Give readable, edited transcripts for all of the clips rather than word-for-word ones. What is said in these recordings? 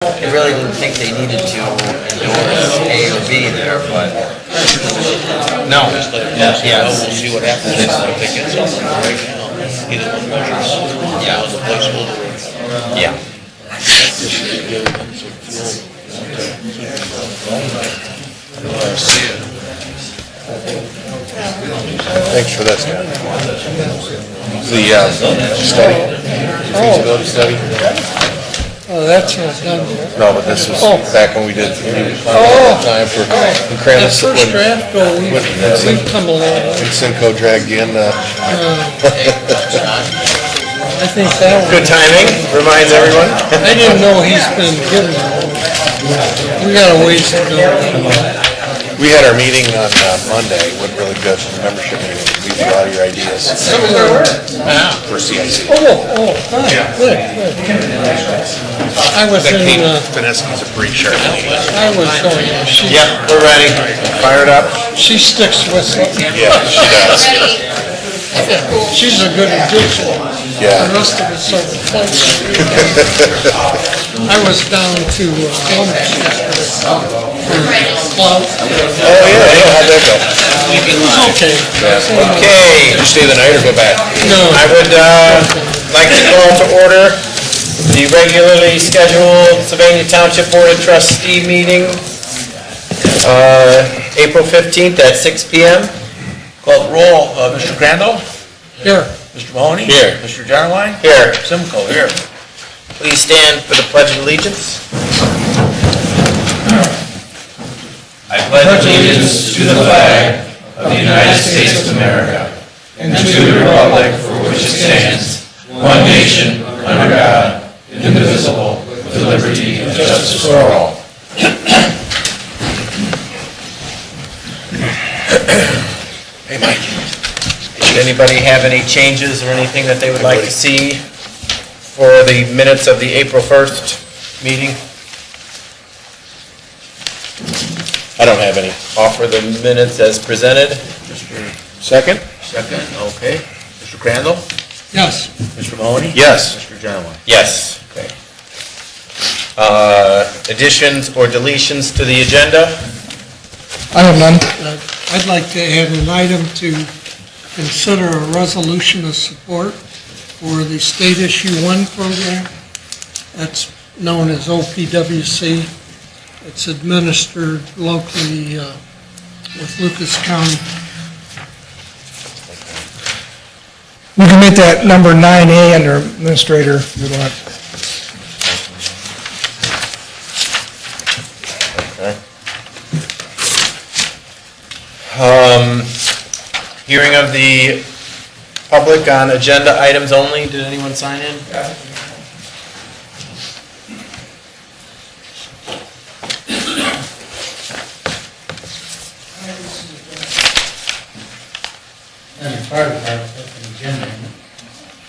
I really didn't think they needed to endorse A or B there, but no. Yes. We'll see what happens if they get something right now. Either one measures. Yeah. The placeholder. Yeah. Thanks for that, Scott. The study, feasibility study. Oh, that's not done yet. No, but this was back when we did time for That first draft goal, we've come along. when Simcoe dragged in. I think that one, Good timing, reminds everyone. I didn't know he's been given one. We got a ways to go. We had our meeting on Monday, went really good, membership meeting, we did all your ideas for CIC. Oh, hi, good. I was in, Vanessa's a pretty sharp. I was going, Yep, we're ready. Fired up? she sticks with it. Yeah, she does. She's a good addition. Yeah. The rest of us are replaced. I was down to Columbus yesterday for club. Oh, yeah, how'd that go? It's okay. Okay, did you stay the night or go back? No. I would like to call to order the regularly scheduled Sylvania Township Board of Trustee meeting, April 15th at 6 p.m. Call the roll. Mr. Crandall? Here. Mr. Mahoney? Here. Mr. Jarwine? Here. Simcoe, here. Please stand for the Pledge of Allegiance. I pledge allegiance to the flag of the United States of America and to the republic for which it stands, one nation, under God, indivisible, with liberty and justice for all. Hey, Mike. Does anybody have any changes or anything that they would like to see for the minutes of the April 1st meeting? I don't have any. Offer the minutes as presented. Second? Second, okay. Mr. Crandall? Yes. Mr. Mahoney? Yes. Mr. Jarwine? Yes. Okay. Additions or deletions to the agenda? I have none. I'd like to add an item to consider a resolution of support for the State Issue 1 program. That's known as OPWC. It's administered locally with Lucas County. We can make that number 9A under administrator if you want. Hearing of the public on agenda items only. Did anyone sign in?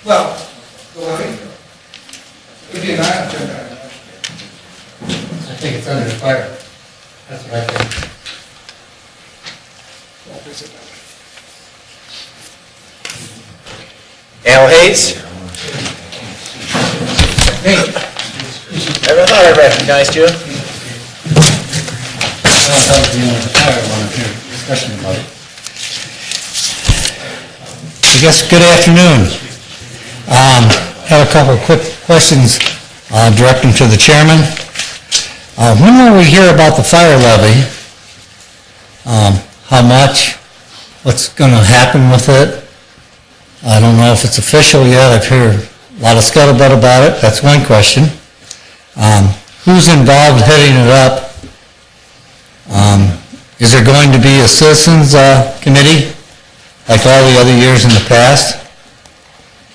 Well, go ahead. We do not agenda. I think it's under fire. That's what I think. Al Hayes? Hey, I thought I recognized you. I thought you were the fire one here, discussion about it. I guess, good afternoon. Have a couple of quick questions, direct them to the chairman. When will we hear about the fire levy? How much? What's going to happen with it? I don't know if it's official yet. I've heard a lot of scuttlebutt about it. That's one question. Who's involved heading it up? Is there going to be a citizens committee like all the other years in the past?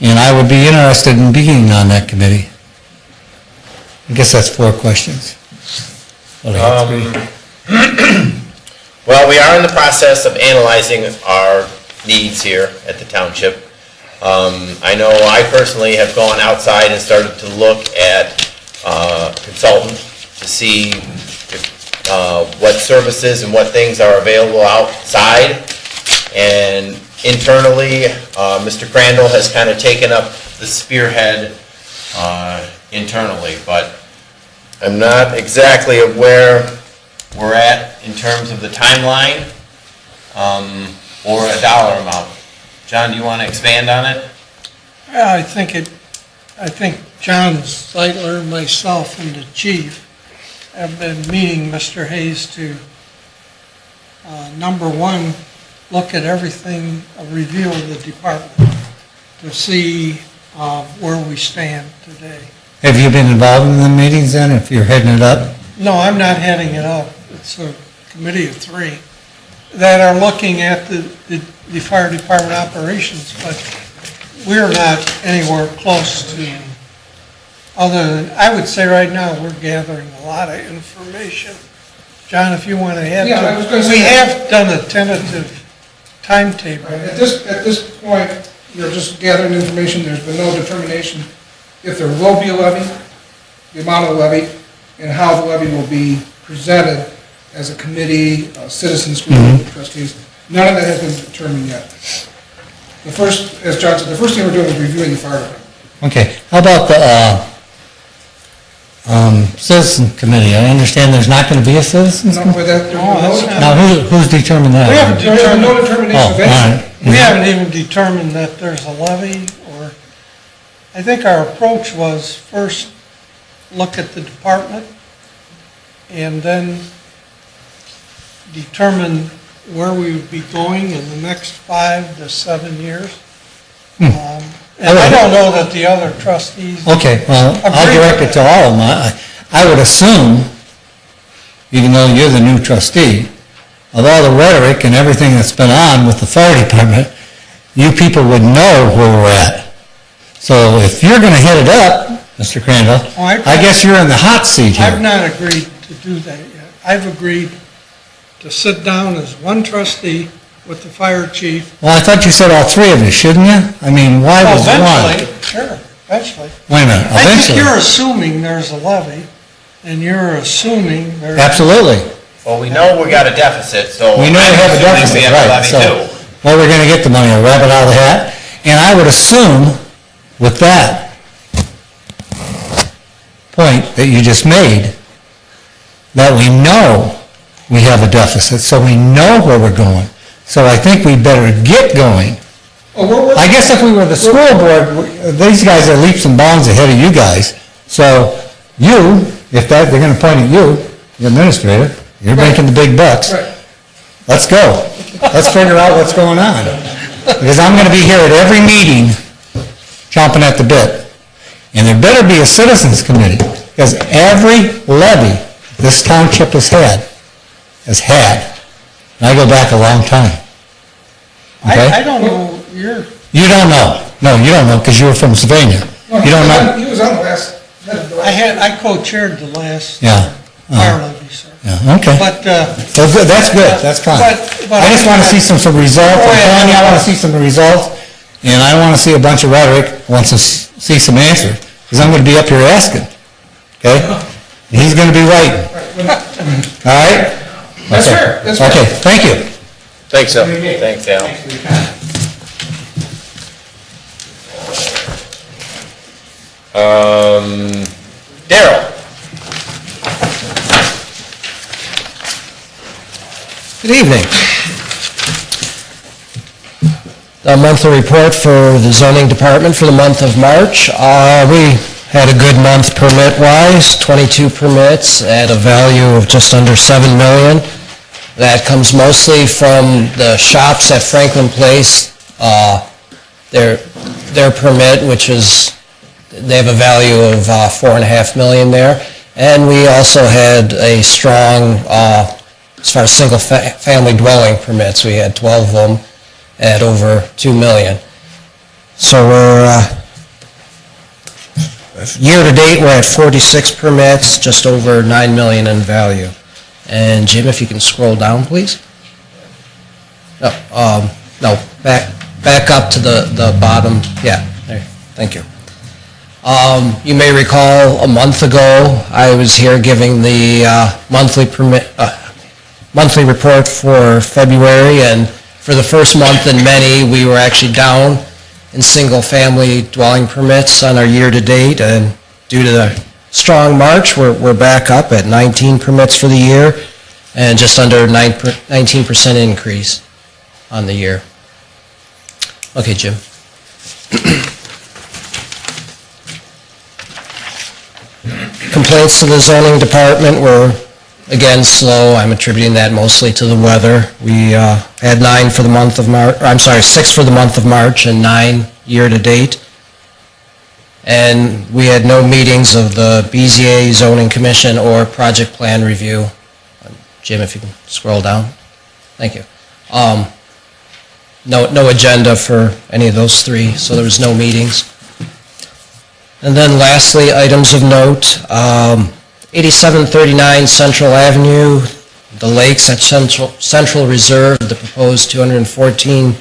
And I would be interested in being on that committee. I guess that's 4 questions. Well, we are in the process of analyzing our needs here at the township. I know I personally have gone outside and started to look at consultant to see what services and what things are available outside. And internally, Mr. Crandall has kind of taken up the spearhead internally. But I'm not exactly of where we're at in terms of the timeline, or a dollar amount. John, do you want to expand on it? Yeah, I think John Zeitler, myself, and the chief have been meeting Mr. Hayes to, number one, look at everything, a review of the department, to see where we stand today. Have you been involved in the meetings then, if you're heading it up? No, I'm not heading it up. It's a committee of three that are looking at the fire department operations, but we're not anywhere close to, other than, I would say right now, we're gathering a lot of information. John, if you want to add Yeah, I was gonna to, say we that. have done a tentative timetable. At this point, you're just gathering information, there's been no determination if there will be a levy, the amount of levy, and how the levy will be presented as a committee, citizens group, trustees. None of that has been determined yet. The first, as John said, the first thing we're doing is reviewing the fire department. Okay, how about the citizen committee? I understand there's not going to be a citizens committee? Now, who's determined that? We haven't There has been no determination Oh, of all anything. right. We haven't even determined that there's a levy, or, I think our approach was first look at the department and then determine where we would be going in the next 5 to 7 years. And I don't know that the other trustees. Okay, well, I'll Agree. direct it to all of them. I would assume, even though you're the new trustee, of all the rhetoric and everything that's been on with the fire department, you people would know where we're at. So if you're going to head it up, Mr. Crandall, I guess you're in the hot seat I've here. not agreed to do that yet. I've agreed to sit down as one trustee with the fire chief. Well, I thought you said all three of you, shouldn't you? I mean, why was one? Eventually, sure, eventually. Wait a minute, I think eventually? you're assuming there's a levy, and you're assuming there's. Absolutely. Well, we know we got a deficit, so. We know we have a I'm assuming deficit, we have a right, levy so, too. well, we're gonna get the money, a rabbit out of the hat, and I would assume with that point that you just made, that we know we have a deficit, so we know where we're going. So I think we better get going. I guess if we were the school board, these guys are leaps and bounds ahead of you guys. So you, if they're gonna point at you, the administrator, you're making the big bucks. Right. Let's go. Let's figure out what's going on. Because I'm gonna be here at every meeting chomping at the bit. And there better be a citizens committee, because every levy this township has had, and I go back a long time. Okay? I don't know, You don't know. No, you don't know, because you were from Sylvania. You don't know. He was on the last. I co-chaired the last Yeah. fire levy, sir. Yeah, okay. But, So good, that's good, that's fine. But I just want to see some results, Go I'm ahead. telling you, I want to see some results, and I want to see a bunch of rhetoric, I want to see some answers, because I'm going to be up here asking, okay? And he's going to be writing, all right? That's Okay. fair, that's fair. Okay, thank you. Thanks, Al. Thanks, Al. Daryl? Good evening. The monthly report for the zoning department for the month of March. We had a good month permit-wise, 22 permits at a value of just under $7 million. That comes mostly from the shops at Franklin Place. Their permit, which is, they have a value of $4.5 million there. And we also had a strong, as far as single-family dwelling permits, we had 12 of them at over $2 million. So we're, year-to-date, we're at 46 permits, just over $9 million in value. And Jim, if you can scroll down, please. No, back up to the bottom, yeah, there, thank you. You may recall a month ago, I was here giving the monthly report for February, and for the first month in many, we were actually down in single-family dwelling permits on our year-to-date, and due to the strong March. We're back up at 19 permits for the year and just under 19% increase on the year. Okay, Jim. Complaints to the zoning department were, again, slow. I'm attributing that mostly to the weather. We had 9 for the month of March, I'm sorry, 6 for the month of March and 9 year-to-date. And we had no meetings of the BZA zoning commission or project plan review. Jim, if you can scroll down. Thank you. No agenda for any of those 3, so there was no meetings. And then lastly, items of note, 8739 Central Avenue, the lakes at Central Reserve, the proposed 214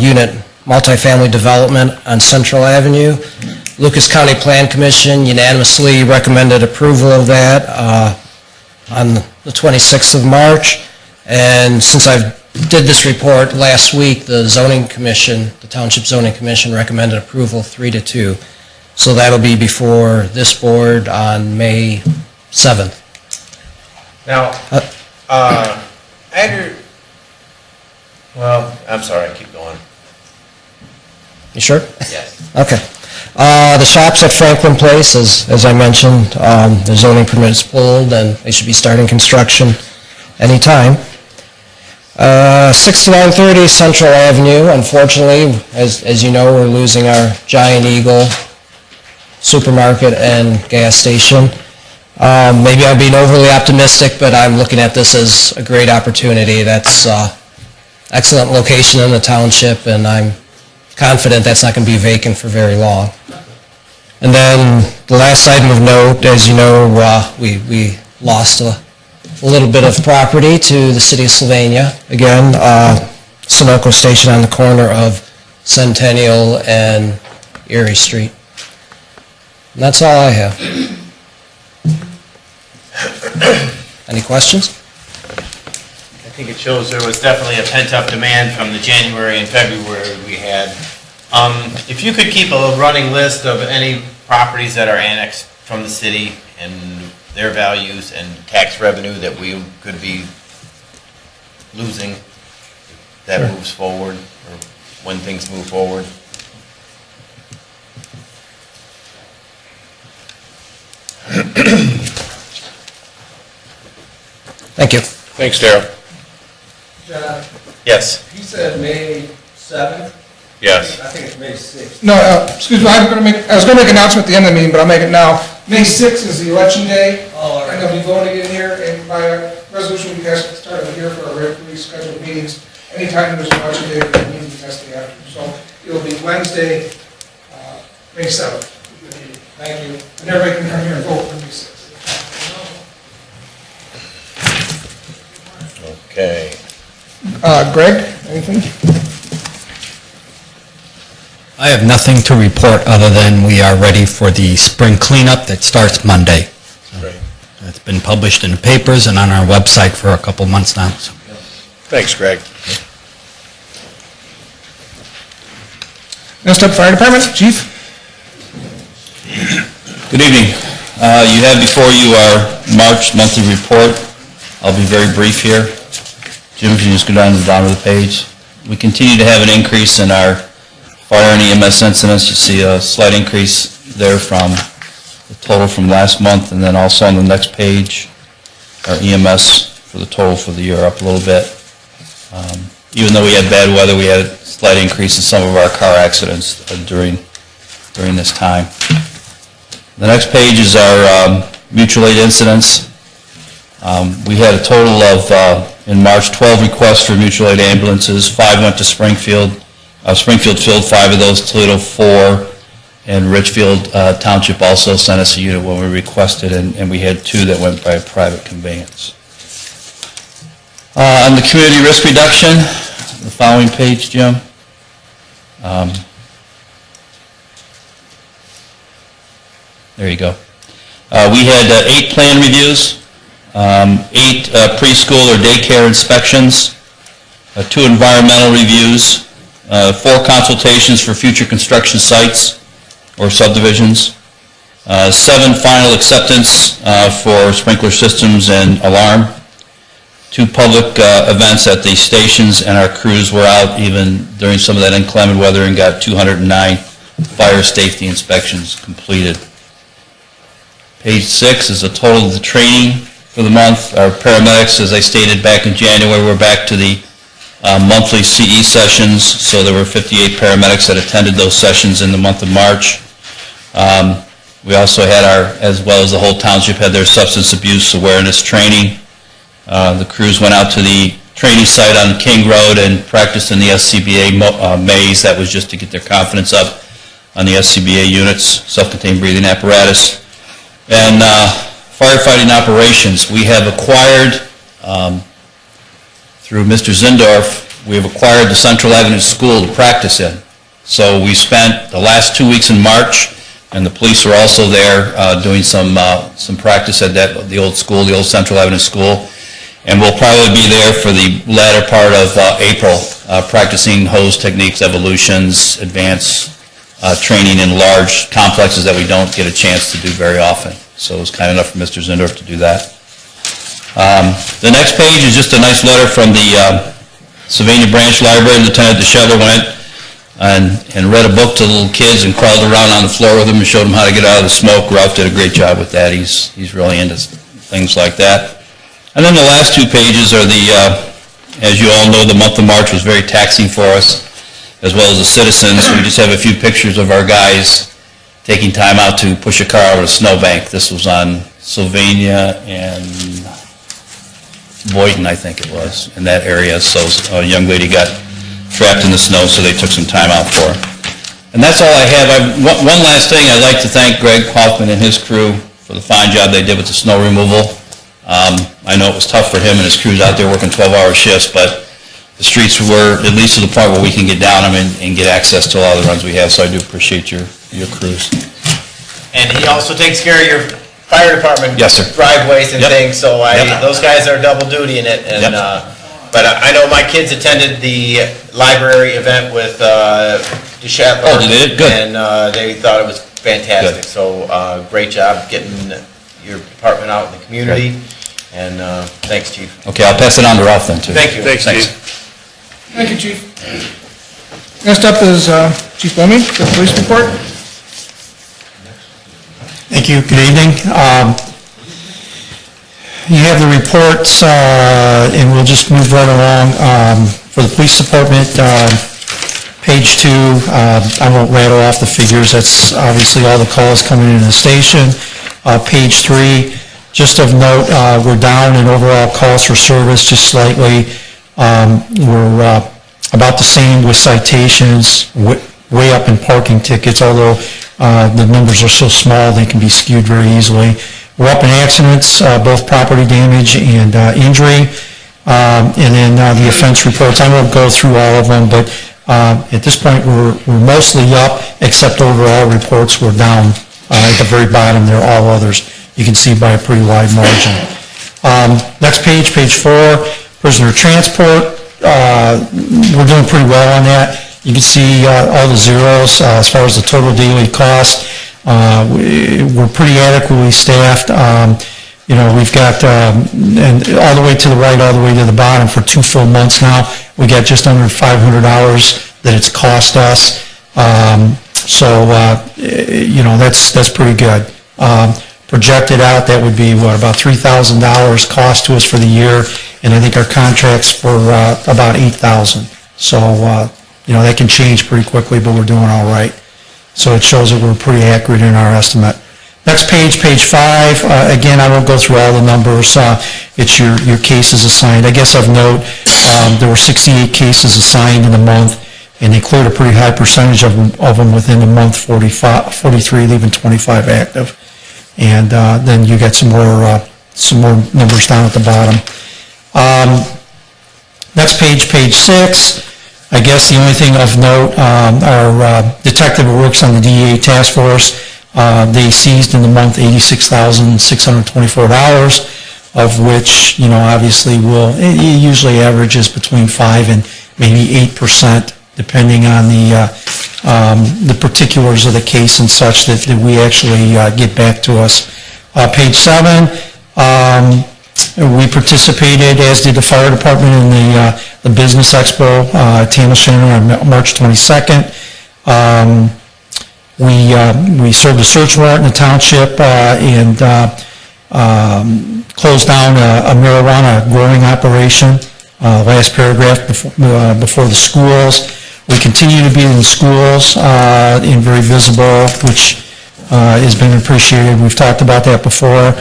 unit multifamily development on Central Avenue. Lucas County Plan Commission unanimously recommended approval of that on the 26th of March. And since I did this report last week, the zoning commission, the Township Zoning Commission recommended approval 3-2. So that'll be before this board on May 7th. Now, I'm sorry, keep going. You sure? Yes. Okay. The shops at Franklin Place, as I mentioned, the zoning permit is pulled and they should be starting construction anytime. 6930 Central Avenue, unfortunately, as you know, we're losing our Giant Eagle supermarket and gas station. Maybe I'm being overly optimistic, but I'm looking at this as a great opportunity. That's excellent location in the township, and I'm confident that's not going to be vacant for very long. And then the last item of note, as you know, we lost a little bit of property to the city of Sylvania. Again, Sunoco Station on the corner of Centennial and Erie Street. And that's all I have. Any questions? I think it shows there was definitely a pent-up demand from the January and February we had. If you could keep a running list of any properties that are annexed from the city and their values and tax revenue that we could be losing, that moves forward, or when things move forward. Thank you. Thanks, Darrell. John, Yes. he said May 7th? Yes. I think it's May 6th. No, excuse me, I was going to make an announcement at the end of the meeting, but I'll make it now. May 6th is the election day. Oh, all right. And they'll be voting in here, and by resolution, we guys started here for our regularly scheduled meetings. Anytime there's an election day, the meeting has to be after. So it'll be Wednesday, May 7th. Thank you. And everybody can come here and vote on May 6th. Okay. Greg, anything? I have nothing to report other than we are ready for the spring cleanup that starts Monday. Great. It's been published in the papers and on our website for a couple months now. So. Thanks, Greg. Next up, Fire Department, Chief. Good evening. You have before you our March monthly report. I'll be very brief here. Jim, if you just go down to the bottom of the page. We continue to have an increase in our fire and EMS incidents. You see a slight increase there from the total from last month, and then also on the next page, our EMS for the total for the year up a little bit. Even though we had bad weather, we had a slight increase in some of our car accidents during this time. The next page is our mutual aid incidents. We had a total of, in March, 12 requests for mutual aid ambulances. 5 went to Springfield. Springfield filled 5 of those, Toledo 4, and Richfield Township also sent us a unit when we requested, and we had 2 that went by private conveyance. On the community risk reduction, the following page, Jim. There you go. We had 8 plan reviews, 8 preschool or daycare inspections, 2 environmental reviews, 4 consultations for future construction sites or subdivisions, 7 final acceptance for sprinkler systems and alarm. 2 public events at the stations, and our crews were out even during some of that inclement weather and got 209 fire safety inspections completed. Page 6 is a total of the training for the month. Our paramedics, as I stated back in January, we're back to the monthly CE sessions, so there were 58 paramedics that attended those sessions in the month of March. We also had as well as the whole township, had their substance abuse awareness training. The crews went out to the training site on King Road and practiced in the SCBA maze. That was just to get their confidence up on the SCBA units, self-contained breathing apparatus. And firefighting operations, we have acquired, through Mr. Zindorf, we have acquired the Central Avenue School to practice in. So we spent the last 2 weeks in March, and the police were also there doing some practice at the old school, the old Central Avenue School. And we'll probably be there for the latter part of April, practicing hose techniques, evolutions, advanced training in large complexes that we don't get a chance to do very often. So it was kind enough for Mr. Zindorf to do that. The next page is just a nice letter from the Sylvania Branch Library. Lieutenant DeSheller went and read a book to the little kids and crawled around on the floor with them and showed them how to get out of the smoke. Ralph did a great job with that. He's really into things like that. And then the last 2 pages are as you all know, the month of March was very taxing for us, as well as the citizens. We just have a few pictures of our guys taking time out to push a car over a snowbank. This was on Sylvania and Boynton, I think it was, in that area. So a young lady got trapped in the snow, so they took some time out for her. And that's all I have. One last thing, I'd like to thank Greg Hoffman and his crew for the fine job they did with the snow removal. I know it was tough for him and his crews out there working 12-hour shifts, but the streets were at least to the point where we can get down them and get access to a lot of the runs we have, so I do appreciate your crews. And he also takes care of your fire department. Yes, sir. Driveways and Yep. things, so those guys are double duty in it. And Yep. But I know my kids attended the library event with DeShetler. Oh, they did? Good. And they thought it was fantastic. Good. So great job getting your department out in the community. And thanks, Chief. Okay, I'll pass it on to Ralph then, too. Thank you. Thanks, Chief. Thank you, Chief. Next up is Chief Lemmy, the police report. Thank you. Good evening. You have the reports, and we'll just move right along. For the police department, page 2, I won't rattle off the figures. That's obviously all the calls coming into the station. Page 3, just of note, we're down in overall calls for service just slightly. We're about the same with citations, way up in parking tickets, although the numbers are so small they can be skewed very easily. We're up in accidents, both property damage and injury. And then the offense reports, I won't go through all of them, but at this point we're mostly up, except overall reports we're down at the very bottom there, all others. You can see by a pretty wide margin. Next page, page 4, prisoner transport. We're doing pretty well on that. You can see all the zeros as far as the total daily cost. We're pretty adequately staffed. We've got, and all the way to the right, all the way to the bottom for 2 full months now. We got just under $500 that it's cost us. That's pretty good. Projected out, that would be, about $3,000 cost to us for the year, and I think our contract's for about $8,000. So, that can change pretty quickly, but we're doing all right. So it shows that we're pretty accurate in our estimate. Next page, page 5, again, I won't go through all the numbers. It's your cases assigned. I guess of note, there were 68 cases assigned in the month, and they cleared a pretty high percentage of them within the month, 43, leaving 25 active. And then you got some more numbers down at the bottom. Next page, page 6. I guess the only thing of note, our detective who works on the DEA task force, they seized in the month $86,624, of which, obviously it usually averages between 5 and maybe 8%, depending on the the particulars of the case and such that we actually get back to us. Page 7, we participated, as did the fire department, in the Business Expo at Tama Center on March 22nd. We served a search warrant in the township and closed down a marijuana growing operation, last paragraph, before the schools. We continue to be in the schools and very visible, which has been appreciated. We've talked about that before.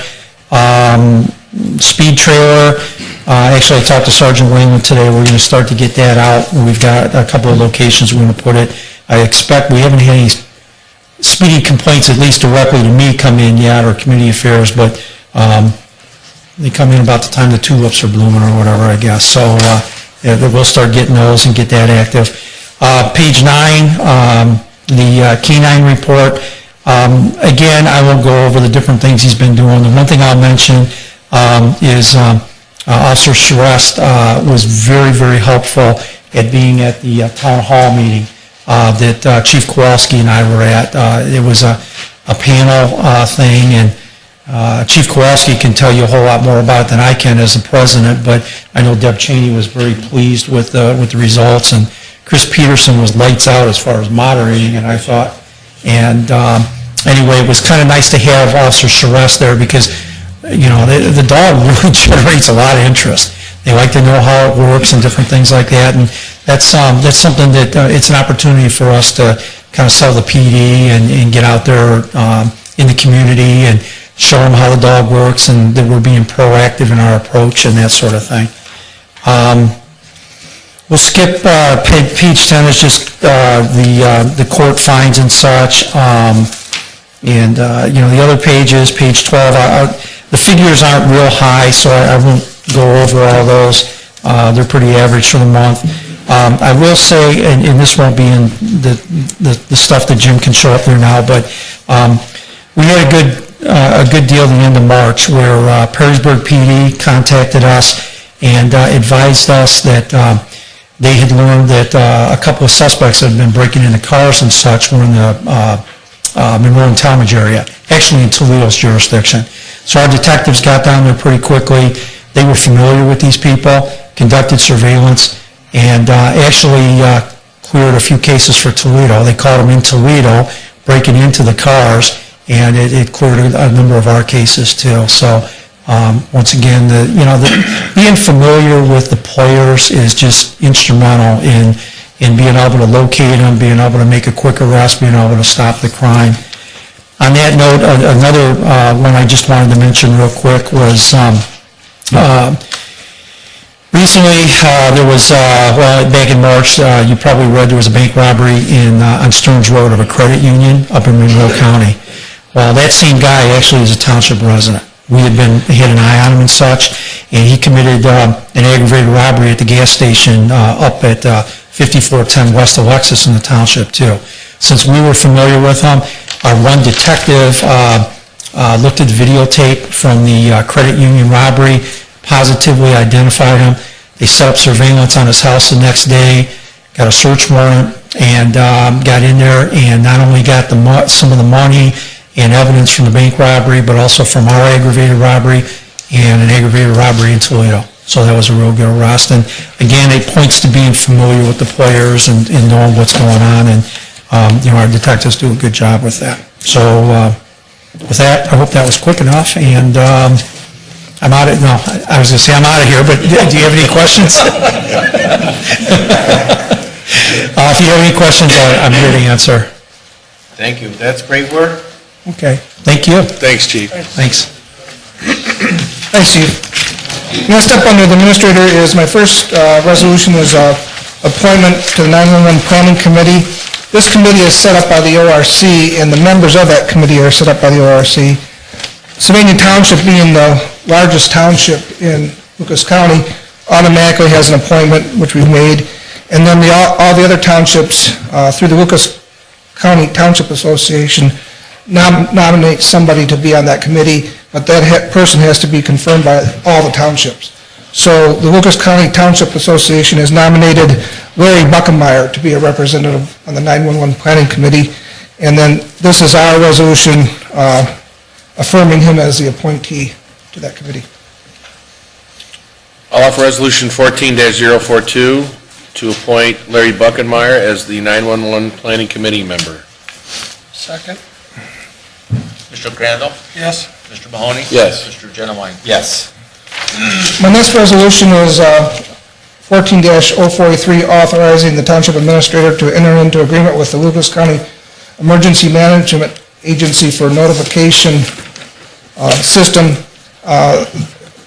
Speed trailer, actually I talked to Sergeant Wayman today. We're going to start to get that out. We've got a couple of locations we're going to put it. I expect we haven't had any speeding complaints, at least directly to me, come in yet, or community affairs, but they come in about the time the tulips are blooming or whatever, I guess. So yeah, we'll start getting those and get that active. Page 9, the K-9 report. Again, I won't go over the different things he's been doing. The one thing I'll mention is Officer Shrest was very, very helpful at being at the town hall meeting that Chief Kowalski and I were at. It was a panel thing, and Chief Kowalski can tell you a whole lot more about it than I can as the president, but I know Deb Cheney was very pleased with the results, and Chris Peterson was lights out as far as moderating, and I thought. And anyway, it was kind of nice to have Officer Shrest there because, you know, the dog really generates a lot of interest. They like to know how it works and different things like that, and that's something that it's an opportunity for us to kind of sell the PD and get out there in the community and show them how the dog works and that we're being proactive in our approach and that sort of thing. We'll skip page 10 is just the court fines and such, and you know, the other pages, page 12. The figures aren't real high, so I won't go over all those. They're pretty average for the month. I will say, and this won't be in the stuff that Jim can show up there now, but we had a good deal at the end of March where Perrysburg PD contacted us and advised us that they had learned that a couple of suspects had been breaking into cars and such were in the Monroe and Talmadge area, actually in Toledo's jurisdiction. So our detectives got down there pretty quickly. They were familiar with these people, conducted surveillance, and actually cleared a few cases for Toledo. They caught them in Toledo, breaking into the cars, and it cleared a number of our cases too. So once again, being familiar with the players is just instrumental in being able to locate them, being able to make a quick arrest, being able to stop the crime. On that note, another one I just wanted to mention real quick was recently there was, back in March, you probably read there was a bank robbery on Stearns Road of a credit union up in Monroe County. Well, that same guy actually is a township resident. We had an eye on him and such, and he committed an aggravated robbery at the gas station up at 5410 West Alexis in the township too. Since we were familiar with him, our one detective looked at the videotape from the credit union robbery, positively identified him. They set up surveillance on his house the next day, got a search warrant, and got in there and not only got some of the money and evidence from the bank robbery, but also from our aggravated robbery and an aggravated robbery in Toledo. So that was a real good arrest. And again, it points to being familiar with the players and knowing what's going on. And our detectives do a good job with that. So with that, I hope that was quick enough. And I'm out of, no, I was going to say I'm out of here, but do you have any questions? If you have any questions, I'm here to answer. Thank you. That's great work. Okay, thank you. Thanks, Chief. Thanks. Thanks, Chief. Next up under the administrator is my first resolution is appointment to the 911 Planning Committee. This committee is set up by the ORC, and the members of that committee are set up by the ORC. Sylvania Township, being the largest township in Lucas County, automatically has an appointment, which we've made. And then all the other townships, through the Lucas County Township Association, nominate somebody to be on that committee, but that person has to be confirmed by all the townships. So the Lucas County Township Association has nominated Larry Buckenmeyer to be a representative on the 911 Planning Committee. And then this is our resolution affirming him as the appointee to that committee. I'll offer Resolution 14-042 to appoint Larry Buckenmeyer as the 911 Planning Committee member. Second? Mr. Crandall? Yes. Mr. Mahoney? Yes. Mr. Genowine? Yes. My next resolution is 14-043, authorizing the Township Administrator to enter into agreement with the Lucas County Emergency Management Agency for notification system.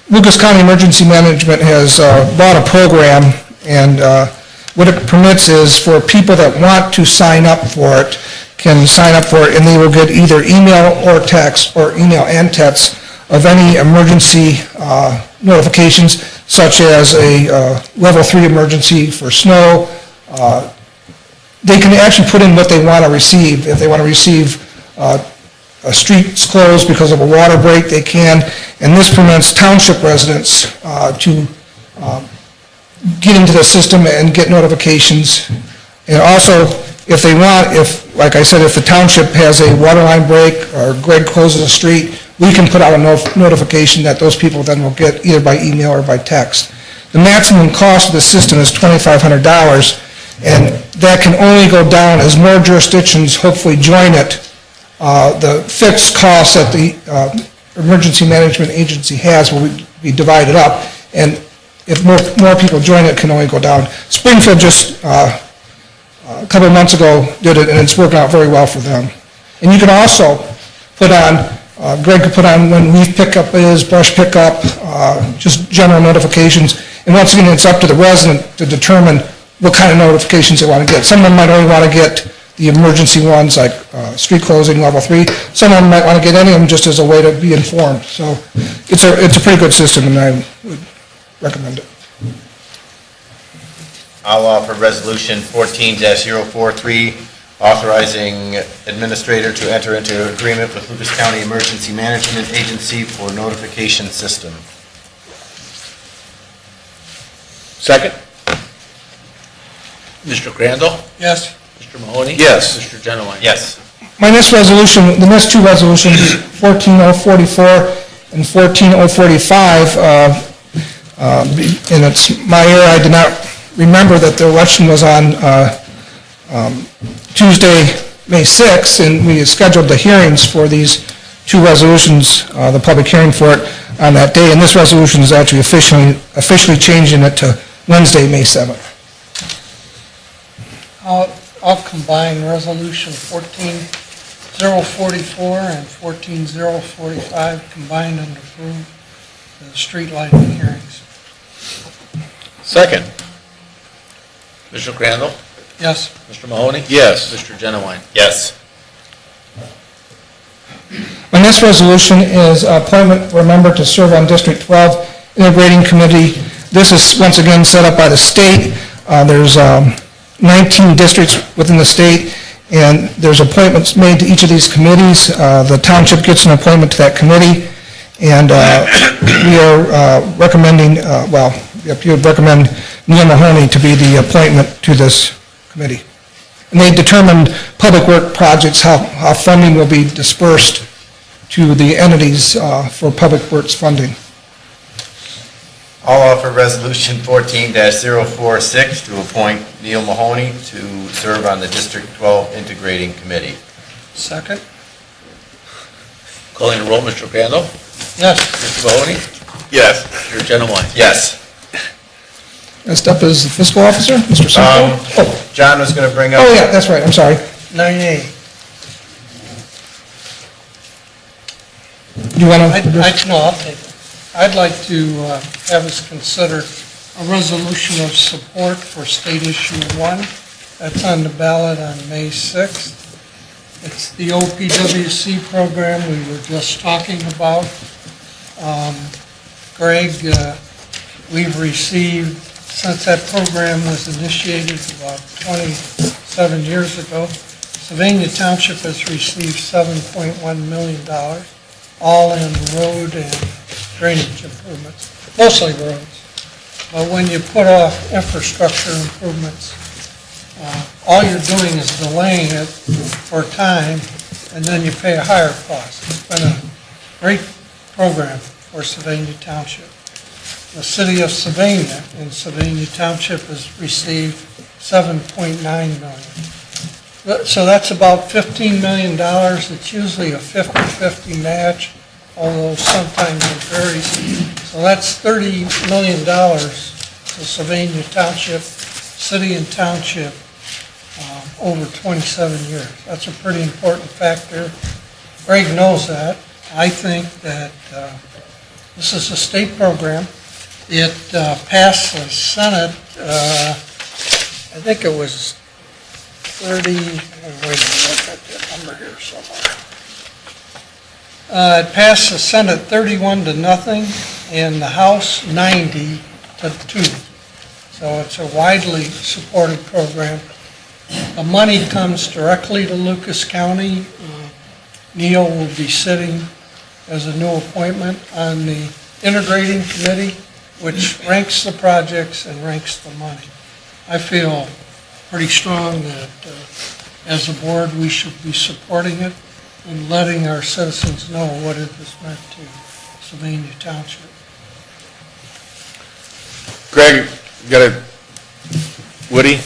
Lucas County Emergency Management has bought a program, and what it permits is for people that want to sign up for it, can sign up for it, and they will get either email or text, or email and text, of any emergency notifications, such as a level 3 emergency for snow. They can actually put in what they want to receive. If they want to receive a street's closed because of a water break, they can. And this permits township residents to get into the system and get notifications. And also, if they want, like I said, if the township has a water line break or Greg closes a street, we can put out a notification that those people then will get either by email or by text. The maximum cost of the system is $2,500, and that can only go down as more jurisdictions hopefully join it. The fixed costs that the Emergency Management Agency has will be divided up, and if more people join it, it can only go down. Springfield just a couple of months ago did it, and it's working out very well for them. And you can also put on, Greg could put on when leaf pickup is, brush pickup, just general notifications. And once again, it's up to the resident to determine what kind of notifications they want to get. Some of them might only want to get the emergency ones, like street closing, level 3. Some of them might want to get any of them just as a way to be informed. So it's a pretty good system, and I would recommend it. I'll offer Resolution 14-043, authorizing administrator to enter into agreement with Lucas County Emergency Management Agency for notification system. Second? Mr. Crandall? Yes. Mr. Mahoney? Yes. Mr. Genowine? Yes. My next resolution, the next two resolutions, 14044 and 14045, and it's my error, I did not remember that the election was on Tuesday, May 6th, and we scheduled the hearings for these two resolutions, the public hearing for it on that day, and this resolution is actually officially changing it to Wednesday, May 7th. I'll combine Resolution 14044 and 14045, combined and approve the street lighting hearings. Second? Mr. Crandall? Yes. Mr. Mahoney? Yes. Mr. Genowine? Yes. My next resolution is appointment for a member to serve on District 12 Integrating Committee. This is once again set up by the state. There's 19 districts within the state, and there's appointments made to each of these committees. The township gets an appointment to that committee, and we are recommending, you would recommend Neil Mahoney to be the appointment to this committee. And they determined public work projects, how funding will be dispersed to the entities for public works funding. I'll offer Resolution 14-046 to appoint Neil Mahoney to serve on the District 12 Integrating Committee. Second? Calling the roll, Mr. Crandall? Yes. Mr. Mahoney? Yes. Mr. Genowine? Yes. Next up is the fiscal officer, Mr. Simcoe. John was going to bring up... Oh, yeah, that's right, I'm sorry. 9A. Do you want to... No, I'll take it. I'd like to have us consider a resolution of support for State Issue 1. That's on the ballot on May 6th. It's the OPWC program we were just talking about. Greg, we've received, since that program was initiated about 27 years ago, Sylvania Township has received $7.1 million, all in road and drainage improvements, mostly roads. But when you put off infrastructure improvements, all you're doing is delaying it for time, and then you pay a higher cost. It's been a great program for Sylvania Township. The city of Sylvania in Sylvania Township has received $7.9 million. So that's about $15 million. It's usually a 50-50 match, although sometimes it varies. So that's $30 million to Sylvania Township, city and township, over 27 years. That's a pretty important factor. Greg knows that. I think that this is a state program. It passed the Senate, I think it was 30, wait a minute, I've got that number here somewhere. It passed the Senate 31-0, and the House 90-2. So it's a widely supported program. The money comes directly to Lucas County. Neil will be sitting as a new appointment on the integrating committee, which ranks the projects and ranks the money. I feel pretty strong that as a board, we should be supporting it and letting our citizens know what it has meant to Sylvania Township. Greg, you got a, Woody?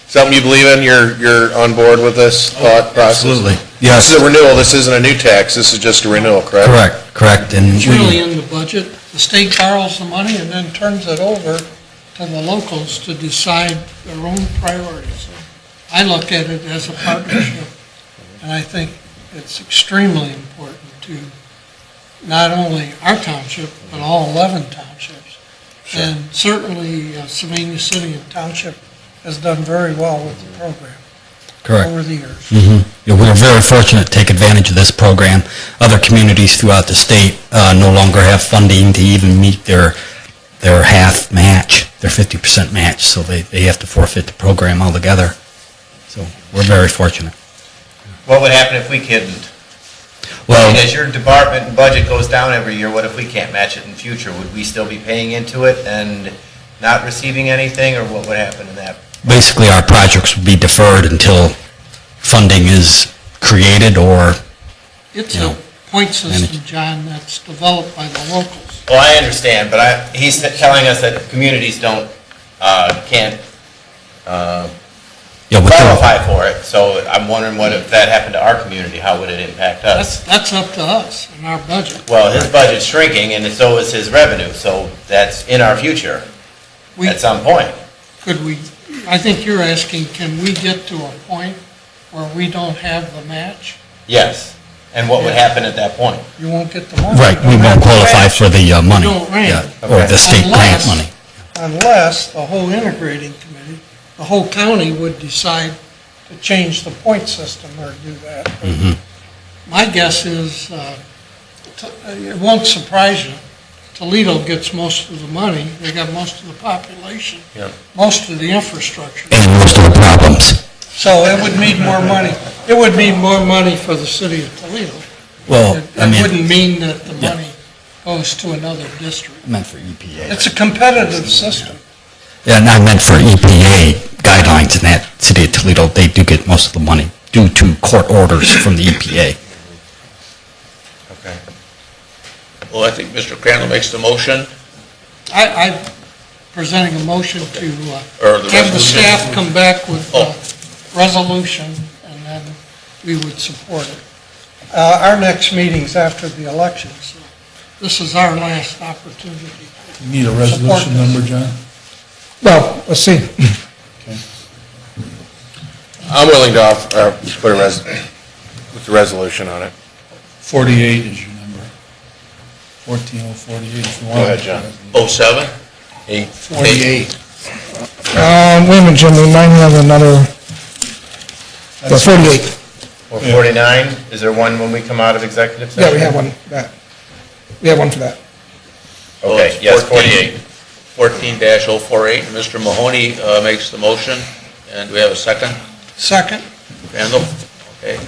Something you believe in? You're on board with this thought process? Absolutely, yes. This is a renewal, this isn't a new tax, this is just a renewal, correct? Correct, and It's really in the budget. The state borrows the money and then turns it over to the locals to decide their own priorities. I look at it as a partnership, and I think it's extremely important to not only our township, but all 11 townships. Sure. And certainly Sylvania City and Township has done very well with the program correct. over the years. Yeah, we're very fortunate to take advantage of this program. Other communities throughout the state no longer have funding to even meet their half match, their 50% match, so they have to forfeit the program altogether. So we're very fortunate. What would happen if we couldn't? Well, As your department and budget goes down every year, what if we can't match it in future? Would we still be paying into it and not receiving anything, or what would happen in that? basically our projects would be deferred until funding is created or, It's you know, a point system, John, that's developed by the locals. Well, I understand, but he's telling us that communities can't yeah, with the, qualify for it, so I'm wondering what if that happened to our community, how would it impact us? That's up to us in our budget. Well, his budget's shrinking, and so is his revenue, so that's in our future We, at some point. could we, I think you're asking, can we get to a point where we don't have the match? Yes, and what would happen at that point? You won't get the money. right, we won't qualify for the money. don't rank. Yeah, or the state grant money. Unless the whole integrating committee, the whole county would decide to change the point system or do that. My guess is, it won't surprise you, Toledo gets most of the money, they got most of the population, Yeah. most of the infrastructure. And most of the problems. So it would mean more money. It would mean more money for the city of Toledo. Well, It I mean, wouldn't mean that the Yeah. money goes to another district. I meant for EPA. It's a competitive system. Yeah, and I meant for EPA guidelines in that city of Toledo, they do get most of the money due to court orders from the EPA. Okay. Well, I think Mr. Crandall makes the motion, I'm presenting a motion to or the have the resolution. staff come back with Oh. a resolution, and then we would support it. Our next meeting's after the election, so this is our last opportunity. You need a resolution number, John? Well, let's see. I'm willing to put with the resolution on it. 48 is your number. 14048 if you want. Go ahead, John. 07? 48. Wait a minute, Jim, we might have another, 48. Or 49? Is there one when we come out of executive session? Yeah, we have one, that. We have one for that. Okay, yes, 48. 14-048, Mr. Mahoney makes the motion, and do we have a second? Second? Crandall? Okay.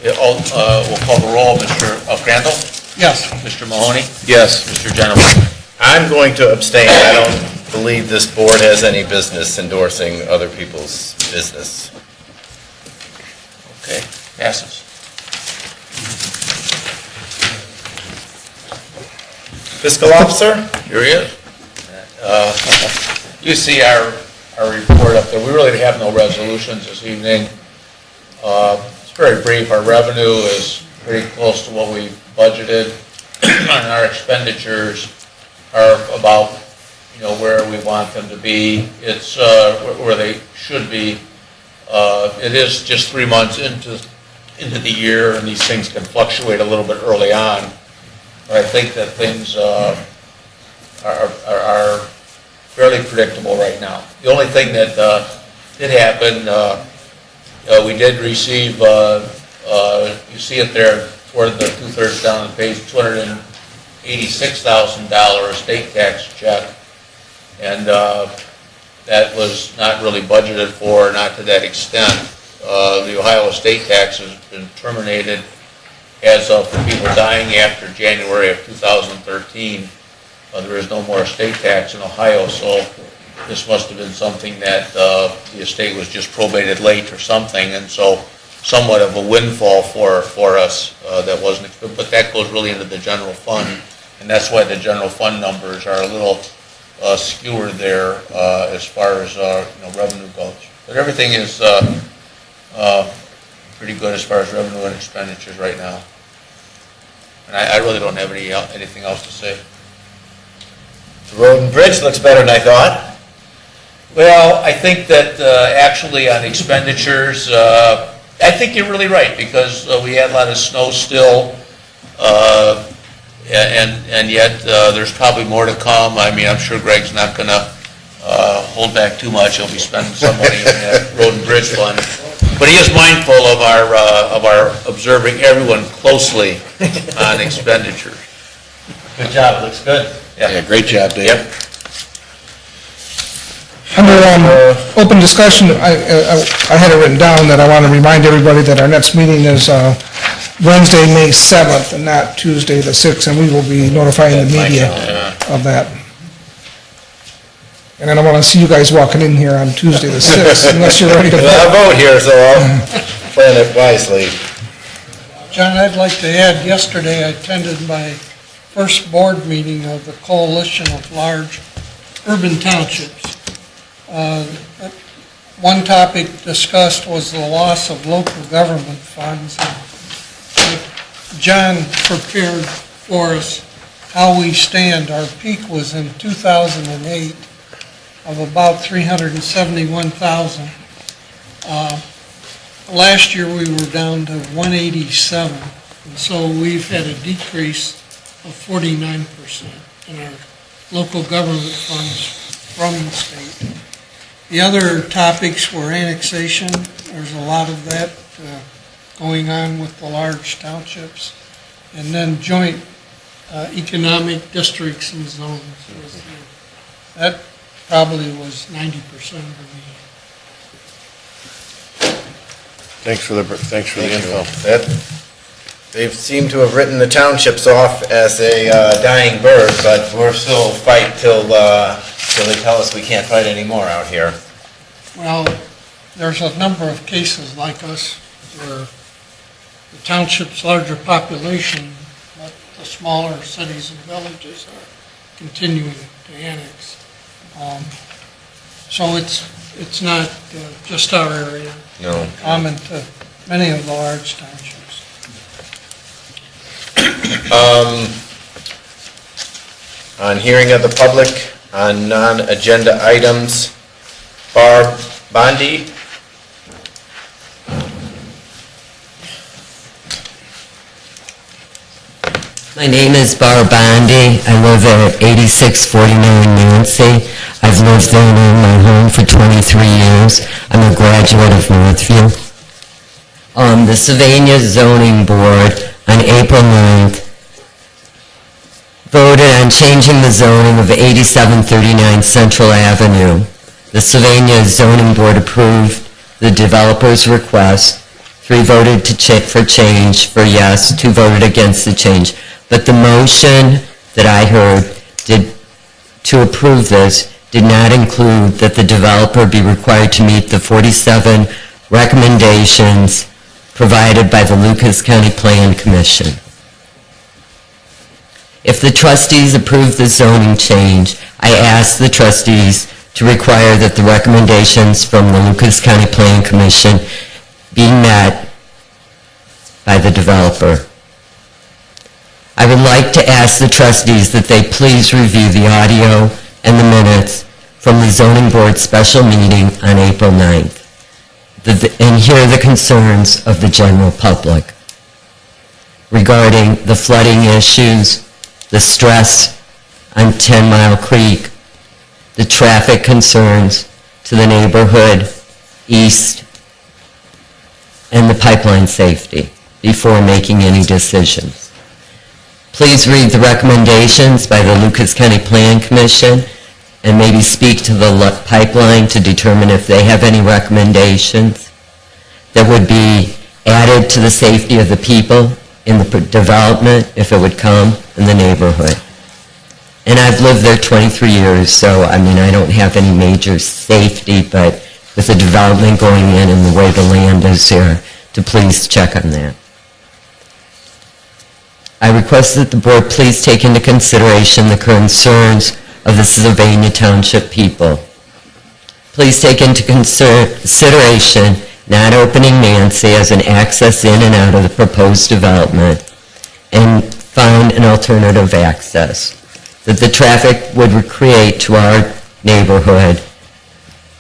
We'll call the roll, Mr. Crandall? Yes. Mr. Mahoney? Yes. Mr. Genoway? I'm going to abstain. I don't believe this board has any business endorsing other people's business. Okay, passes. Fiscal officer? Here he is. You see our report up there. We really have no resolutions this evening. It's very brief. Our revenue is pretty close to what we budgeted, and our expenditures are about, where we want them to be. It's where they should be. It is just 3 months into the year, and these things can fluctuate a little bit early on. But I think that things are fairly predictable right now. The only thing that did happen, we did receive, you see it there toward the 2/3 down the page, $286,000 estate tax check. And that was not really budgeted for, not to that extent. The Ohio estate tax has been terminated as of people dying after January of 2013. There is no more estate tax in Ohio, so this must have been something that the estate was just probated late or something, and so somewhat of a windfall for us that wasn't, but that goes really into the general fund, and that's why the general fund numbers are a little skewered there as far as revenue goes. But everything is pretty good as far as revenue and expenditures right now. And I really don't have anything else to say. The road and bridge looks better than I thought. Well, I think that actually on expenditures, I think you're really right, because we had a lot of snow still, and yet there's probably more to come. I mean, I'm sure Greg's not going to hold back too much. He'll be spending some money in that road and bridge fund. But he is mindful of our observing everyone closely on expenditures. Good job, looks good. Yeah, great job, Dave. Yep. Under open discussion, I had it written down that I want to remind everybody that our next meeting is Wednesday, May 7th, and not Tuesday, the 6th, and we will be notifying the media of that. And I don't want to see you guys walking in here on Tuesday, the 6th, unless you're ready to I'll vote. vote here, so I'll plan it wisely. John, I'd like to add, yesterday I attended my first board meeting of the Coalition of Large Urban Townships. One topic discussed was the loss of local government funds. John prepared for us how we stand. Our peak was in 2008 of about 371,000. Last year we were down to 187, and so we've had a decrease of 49% in our local government funds from the state. The other topics were annexation. There's a lot of that going on with the large townships. And then joint economic districts and zones. That probably was 90% of the meeting. Thanks for the info. They seem to have written the townships off as a dying bird, but we'll still fight till they tell us we can't fight anymore out here. Well, there's a number of cases like us where the township's larger population, but the smaller cities and villages are continuing to annex. So it's not just our area. No. Common to many of the large townships. On hearing of the public on non-agenda items, Barb Bondi. My name is Barb Bondi. I live at 8649 Nancy. I've lived there in my home for 23 years. I'm a graduate of Northview. The Sylvania Zoning Board on April 9th voted on changing the zoning of 8739 Central Avenue. The Sylvania Zoning Board approved the developer's request. 3 voted for change, for yes, 2 voted against the change. But the motion that I heard to approve this did not include that the developer be required to meet the 47 recommendations provided by the Lucas County Plan Commission. If the trustees approve the zoning change, I ask the trustees to require that the recommendations from the Lucas County Plan Commission be met by the developer. I would like to ask the trustees that they please review the audio and the minutes from the zoning board special meeting on April 9th and hear the concerns of the general public regarding the flooding issues, the stress on 10 Mile Creek, the traffic concerns to the neighborhood east, and the pipeline safety before making any decisions. Please read the recommendations by the Lucas County Plan Commission and maybe speak to the pipeline to determine if they have any recommendations that would be added to the safety of the people in the development, if it would come, in the neighborhood. And I've lived there 23 years, so I mean, I don't have any major safety, but with the development going in and the way the land is here, to please check on that. I request that the board please take into consideration the concerns of the Sylvania Township people. Please take into consideration not opening Nancy as an access in and out of the proposed development and find an alternative access. That the traffic would create to our neighborhood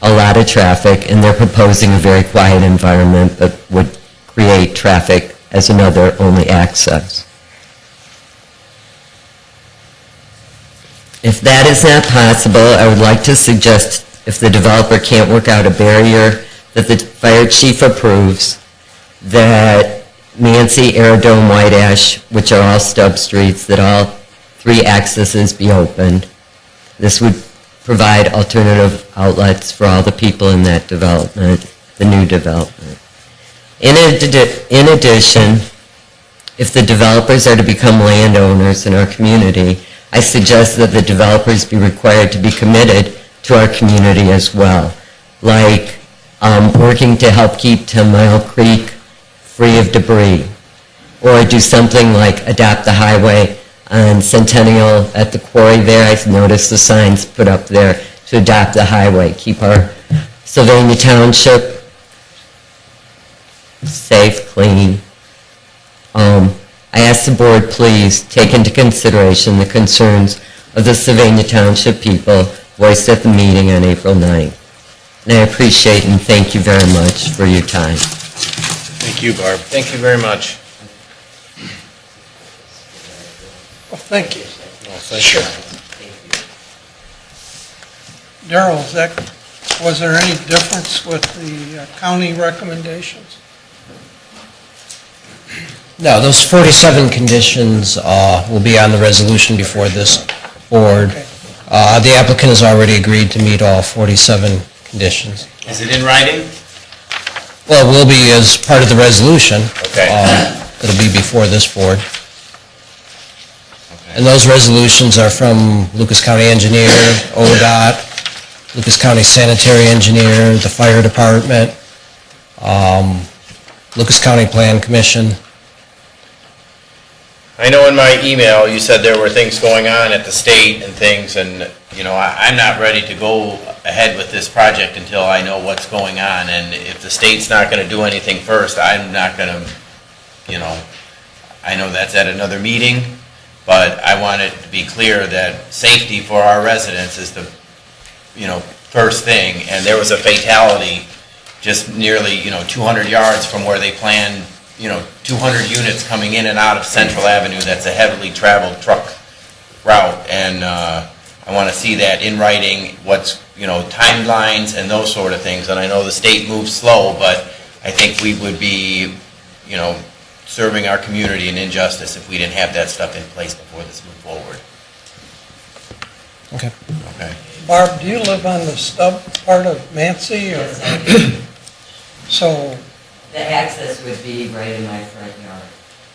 a lot of traffic, and they're proposing a very quiet environment that would create traffic as another only access. If that is not possible, I would like to suggest, if the developer can't work out a barrier that the fire chief approves, that Nancy, Aerodome, White Ash, which are all stub streets, that all 3 accesses be opened. This would provide alternative outlets for all the people in that development, the new development. In addition, if the developers are to become landowners in our community, I suggest that the developers be required to be committed to our community as well, like working to help keep 10 Mile Creek free of debris, or do something like adopt the highway on Centennial at the quarry there. I've noticed the signs put up there to adopt the highway, keep our Sylvania Township safe, clean. I ask the board please take into consideration the concerns of the Sylvania Township people voiced at the meeting on April 9th. And I appreciate and thank you very much for your time. Thank you, Barb. Thank you very much. Well, thank you. Oh, thank you. Darrell, was there any difference with the county recommendations? No, those 47 conditions will be on the resolution before this board. Okay. The applicant has already agreed to meet all 47 conditions. Is it in writing? Well, it will be as part of the resolution. Okay. It'll be before this board. And those resolutions are from Lucas County Engineer, ODOT, Lucas County Sanitary Engineer, the Fire Department, Lucas County Plan Commission. I know in my email you said there were things going on at the state and things, and, you know, I'm not ready to go ahead with this project until I know what's going on, and if the state's not going to do anything first, I'm not going to, you know, I know that's at another meeting, but I want it to be clear that safety for our residents is the, you know, first thing, and there was a fatality just nearly, 200 yards from where they planned, 200 units coming in and out of Central Avenue. That's a heavily traveled truck route, and I want to see that in writing, what's, timelines and those sort of things. And I know the state moves slow, but I think we would be, serving our community an injustice if we didn't have that stuff in place before this moved forward. Okay. Okay. Barb, do you live on the stub part of Mancy, or? So, The access would be right in my front yard.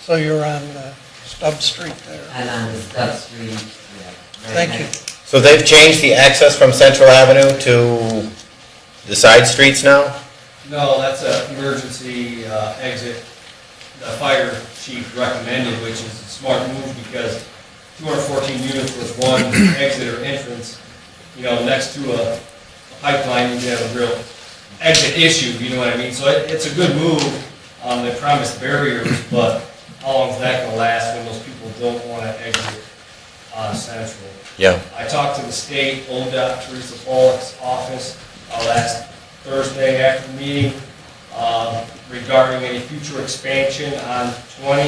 so you're on Stub Street there. I'm on the Stub Street. Thank you. So they've changed the access from Central Avenue to the side streets now? No, that's an emergency exit. The fire chief recommended, which is a smart move because 214 units with one exit or entrance, you know, next to a pipeline, you have a real exit issue, you know what I mean? So it's a good move. They promised barriers, but how long is that gonna last when those people don't wanna exit on Central? Yeah. I talked to the state, ODOT, Teresa Pollock's office, last Thursday after the meeting, regarding any future expansion on 20.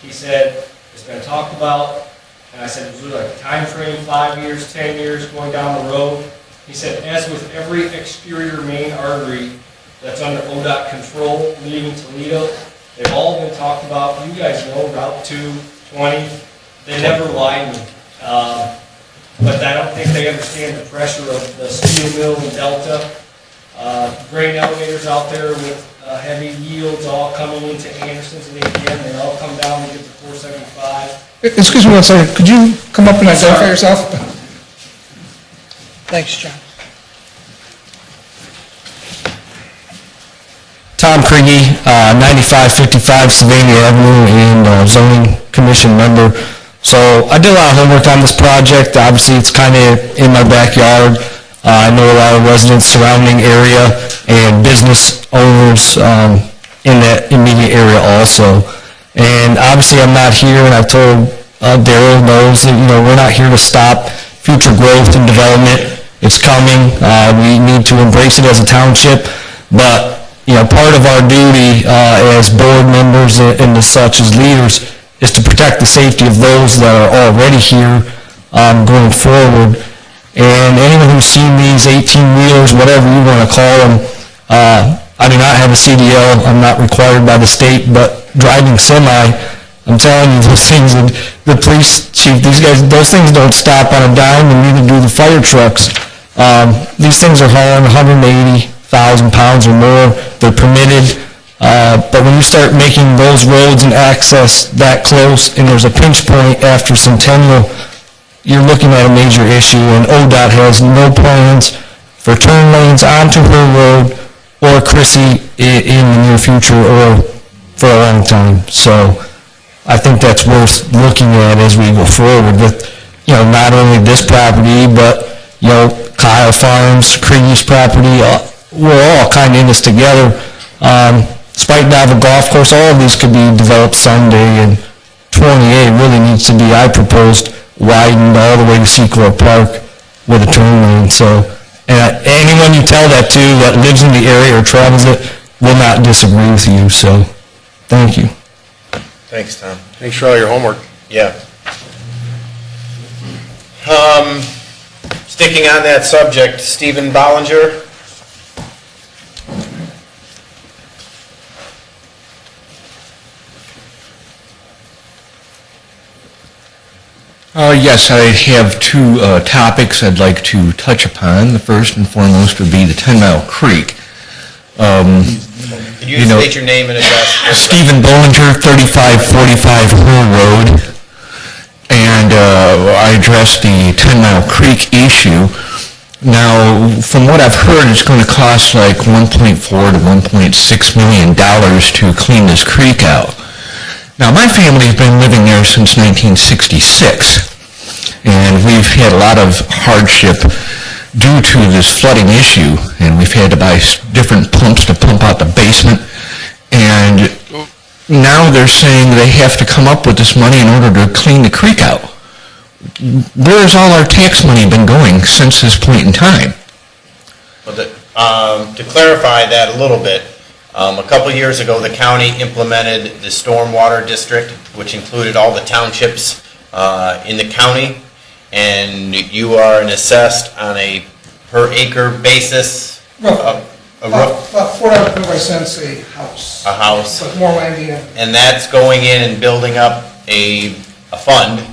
He said, it's been talked about, and I said, is there like a time frame, 5 years, 10 years, going down the road? He said, as with every exterior main artery that's under ODOT control leaving Toledo, they've all been talked about. You guys know Route 220, they never widen. But I don't think they understand the pressure of the steel mill in Delta. Grain elevators out there with heavy yields all coming into Anderson's and APM, they all come down to get to 475. Excuse me one second, could you come up and identify yourself? Thanks, John. Tom Kriegy, 9555 Sylvania Avenue, and zoning commission member. So I did a lot of homework on this project. Obviously, it's kind of in my backyard. I know a lot of residents surrounding area and business owners in that immediate area also. And obviously, I'm not here, and I've told Daryl knows that, you know, we're not here to stop future growth and development. It's coming. We need to embrace it as a township, but you know, part of our duty as board members and as such as leaders is to protect the safety of those that are already here going forward. And anyone who's seen these 18-wheelers, whatever you want to call them, I do not have a CDL. I'm not required by the state, but driving semi, I'm telling you, those things, the police chief, these guys, those things don't stop on a dime, and neither do the fire trucks. These things are hauling 180,000 pounds or more. They're permitted. But when you start making those roads and access that close, and there's a pinch point after Centennial, you're looking at a major issue, and ODOT has no plans for turn lanes onto her road or Chrissy in the near future or for a long time. So I think that's worth looking at as we go forward with, you know, not only this property, but, you know, Kyle Farms, Creedy's property, we're all kind of in this together. Spike Nava Golf Course, all of these could be developed someday, and 28 really needs to be, I proposed, widened all the way to Secor Park with a turn lane. So, and anyone you tell that to that lives in the area or travels it will not disagree with you. So, thank you. Thanks, Tom. Thanks for all your homework. Yeah. Sticking on that subject, Stephen Bollinger. Yes, I have two topics I'd like to touch upon. The first and foremost would be the 10 Mile Creek. Could you state your name and address? Stephen Bollinger, 3545 Hill Road. And I addressed the 10 Mile Creek issue. Now, from what I've heard, it's going to cost like $1.4 to $1.6 million to clean this creek out. Now, my family's been living there since 1966, and we've had a lot of hardship due to this flooding issue, and we've had to buy different pumps to pump out the basement, and now they're saying they have to come up with this money in order to clean the creek out. Where's all our tax money been going since this point in time? Well, to clarify that a little bit, a couple years ago, the county implemented the stormwater district, which included all the townships in the county, and you are assessed on a per acre basis. About $4.25 a house. A house. But more land in. And that's going in and building up a fund,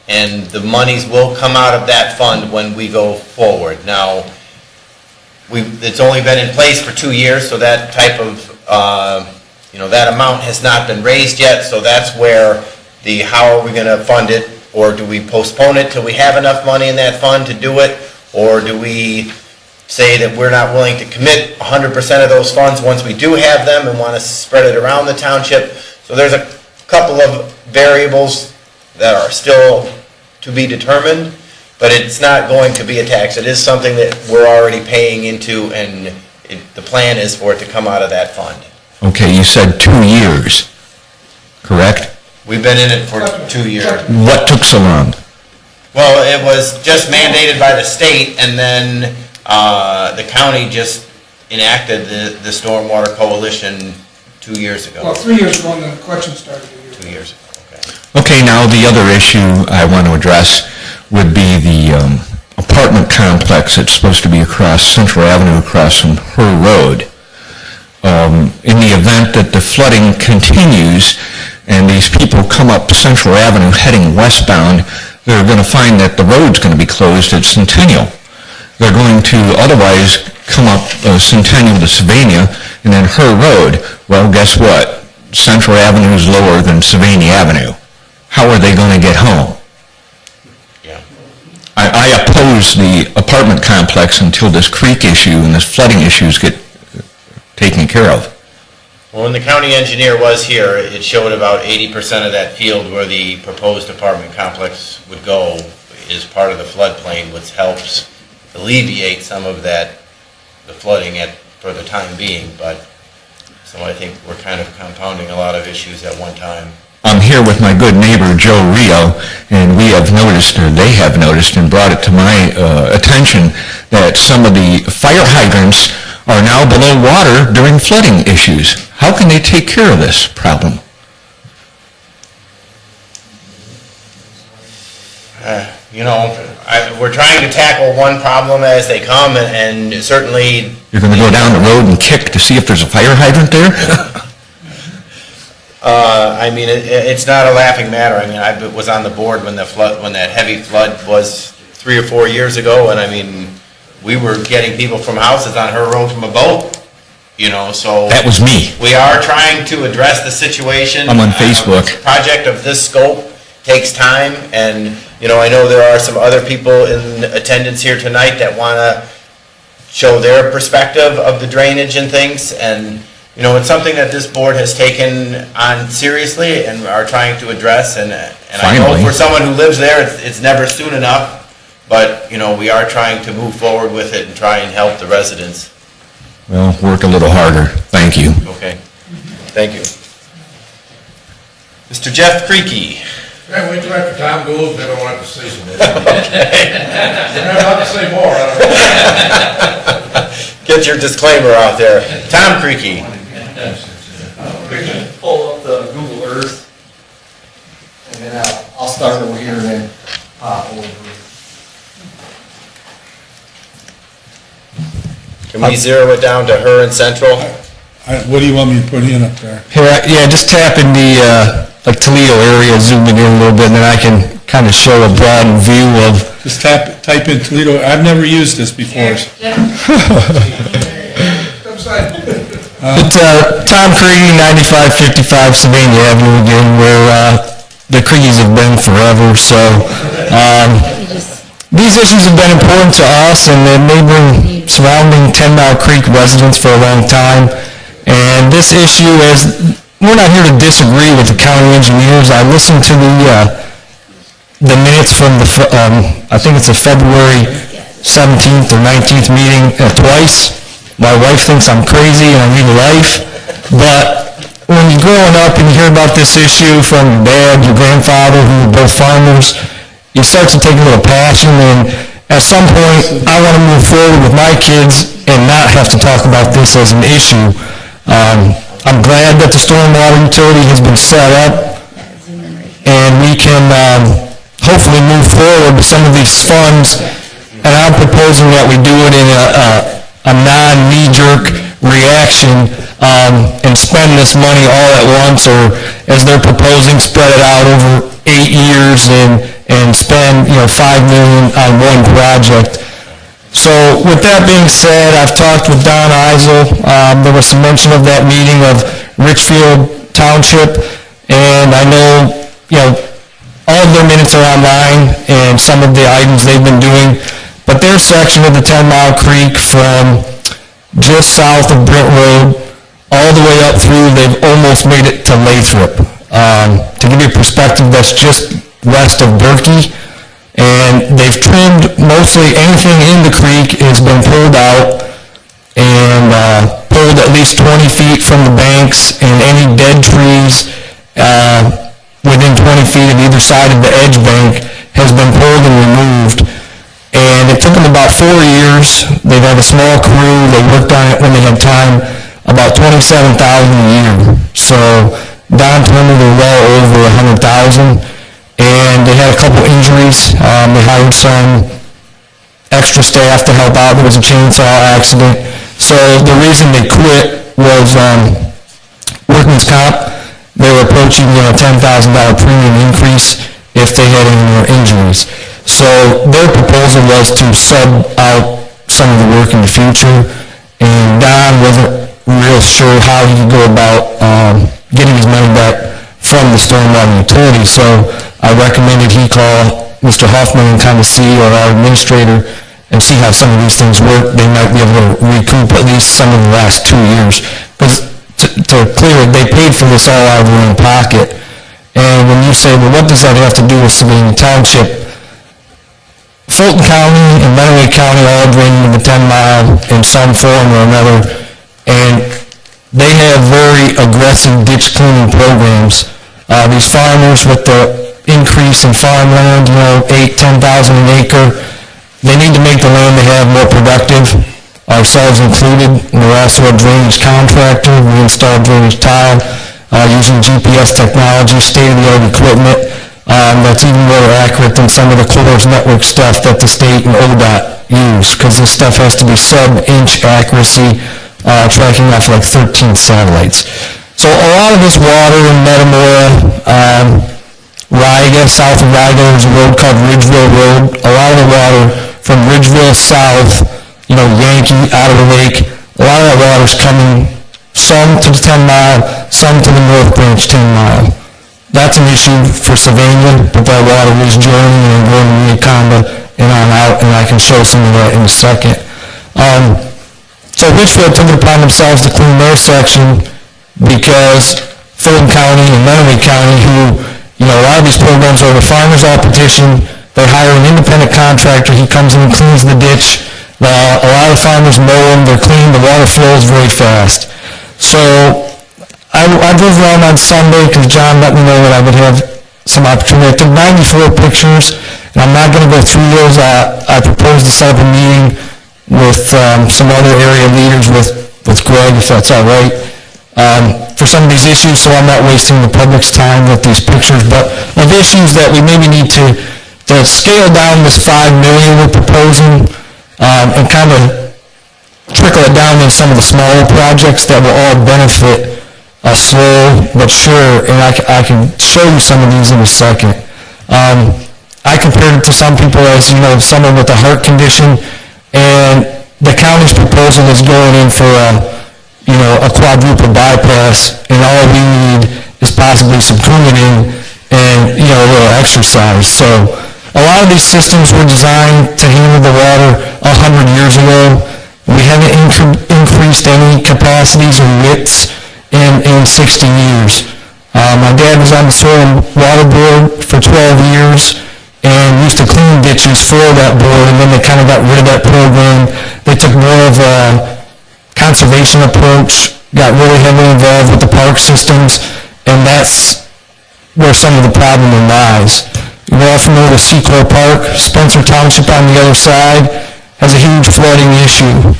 and the monies will come out of that fund when we go forward. Now, it's only been in place for 2 years, so that type of, that amount has not been raised yet, so that's where how are we going to fund it or do we postpone it till we have enough money in that fund to do it? Or do we say that we're not willing to commit 100% of those funds once we do have them and want to spread it around the township? So there's a couple of variables that are still to be determined, but it's not going to be a tax. It is something that we're already paying into, and the plan is for it to come out of that fund. Okay, you said 2 years, correct? We've been in it for 2 years. What took so long? Well, it was just mandated by the state, and then the county just enacted the Stormwater Coalition 2 years ago. Well, 3 years ago, and the collection started a year. 2 years ago, okay. Okay, now the other issue I want to address would be the apartment complex that's supposed to be across Central Avenue across from Her Road. In the event that the flooding continues and these people come up Central Avenue heading westbound, they're going to find that the road's going to be closed at Centennial. They're going to otherwise come up Centennial to Sylvania and then Her Road. Well, guess what? Central Avenue is lower than Sylvania Avenue. How are they going to get home? Yeah. I oppose the apartment complex until this creek issue and this flooding issues get taken care of. Well, when the county engineer was here, it showed about 80% of that field where the proposed apartment complex would go is part of the floodplain, which helps alleviate some of that, the flooding for the time being, but so I think we're kind of compounding a lot of issues at one time. I'm here with my good neighbor, Joe Rio, and we have noticed, or they have noticed, and brought it to my attention that some of the fire hydrants are now below water during flooding issues. How can they take care of this problem? We're trying to tackle one problem as they come, and certainly... You're going to go down the road and kick to see if there's a fire hydrant there? It's not a laughing matter. I was on the board when that heavy flood was 3 or 4 years ago, and we were getting people from houses on Her Road from a boat, so... That was me. We are trying to address the situation. I'm on Facebook. A project of this scope takes time, and, I know there are some other people in attendance here tonight that want to show their perspective of the drainage and things, and, it's something that this board has taken on seriously and are trying to address, and I know for someone who lives there, it's never soon enough, but, we are trying to move forward with it and try and help the residents. Well, work a little harder. Thank you. Okay. Thank you. Mr. Jeff Creaky. Yeah, wait till after time goes, then I want to say some more. I'm about to say more, I don't know. Get your disclaimer out there. Tom Creaky. Pull up the Google Earth. And then I'll start over here and then pop over. Can we zero it down to Her and Central? What do you want me to put in up there? Here, just tap in the Toledo area, zoom it in a little bit, and then I can kind of show a broad view of... Just type in Toledo. I've never used this before. It's Tom Creaky, 9555 Sylvania Avenue again, where the Creakies have been forever, so these issues have been important to us and the neighboring surrounding 10 Mile Creek residents for a long time, and this issue is, we're not here to disagree with the county engineers. I listened to the minutes from I think it's a February 17th or 19th meeting twice. My wife thinks I'm crazy and I need a life, but when you're growing up and you hear about this issue from your dad, your grandfather, who were both farmers, you start to take a little passion, and at some point, I want to move forward with my kids and not have to talk about this as an issue. I'm glad that the stormwater utility has been set up, and we can hopefully move forward with some of these funds, and I'm proposing that we do it in a non-knee-jerk reaction and spend this money all at once, or as they're proposing, spread it out over 8 years and spend, $5 million on one project. So with that being said, I've talked with Don Eisel. There was some mention of that meeting of Richfield Township, and I know, all of their minutes are online and some of the items they've been doing, but their section of the 10 Mile Creek from just south of Brent Road all the way up through, they've almost made it to Lathrop. To give you a perspective, that's just west of Berkey, and they've trimmed mostly anything in the creek has been pulled out and pulled at least 20 feet from the banks, and any dead trees within 20 feet of either side of the edge bank has been pulled and removed. And it took them about 4 years. They've had a small crew. They worked on it when they had time, about $27,000 a year. So Don told me they're well over $100,000. And they had a couple injuries. They hired some extra staff to help out. There was a chainsaw accident. So the reason they quit was workman's comp. They were approaching $10,000 premium increase if they had any more injuries. So their proposal was to sub out some of the work in the future, and Don wasn't real sure how he could go about getting his money back from the stormwater utility. So I recommended he call Mr. Hoffman and kind of see, or our administrator, and see how some of these things work. They might be able to recoup at least some of the last 2 years. Because to clear it, they paid for this all out of their own pocket. And when you say, well, what does that have to do with Savannah Township? Fulton County and Lenawee County all drain into the 10 Mile in some form or another, and they have very aggressive ditch cleaning programs. These farmers with the increase in farmland, 8,000 to 10,000 an acre, they need to make the land they have more productive, ourselves included. We're also a drainage contractor. We install drainage tile using GPS technology, state-of-the-art equipment. That's even more accurate than some of the Corps network stuff that the state and ODOT use, because this stuff has to be sub-inch accuracy, tracking off like 13 satellites. So a lot of this water in Metamora, Riga, south of Riga, there's a road called Ridgeville Road. A lot of the water from Ridgeville south, Yankee, out of the lake, a lot of that water's coming, some to the 10 Mile, some to the North Branch 10 Mile. That's an issue for Savannah, but that water is joining and going to Reconda and on out, and I can show some of that in a second. So Richfield took it upon themselves to clean their section because Fulton County and Lenawee County, who, a lot of these programs are the farmers all petition, they hire an independent contractor, he comes in and cleans the ditch. A lot of farmers mow them, they're clean, the water flows very fast. So I drove around on Sunday because John let me know that I would have some opportunity. I took 94 pictures, and I'm not going to go through those. I proposed to set up a meeting with some other area leaders, with Greg, if that's all right, for some of these issues, so I'm not wasting the public's time with these pictures, but of issues that we maybe need to scale down this $5 million we're proposing and kind of trickle it down in some of the smaller projects that will all benefit slow but sure, and I can show you some of these in a second. I compared it to some people as, someone with a heart condition, and the county's proposal is going in for a quadruple bypass, and all we need is possibly some Coumadin and, a little exercise. So a lot of these systems were designed to handle the water 100 years ago. We haven't increased any capacities or widths in 60 years. My dad was on the Soil and Water Board for 12 years and used to clean ditches for that board, and then they kind of got rid of that program. They took more of a conservation approach, got really heavily involved with the park systems, and that's where some of the problem lies. We're all familiar with Secor Park. Spencer Township on the other side has a huge flooding issue.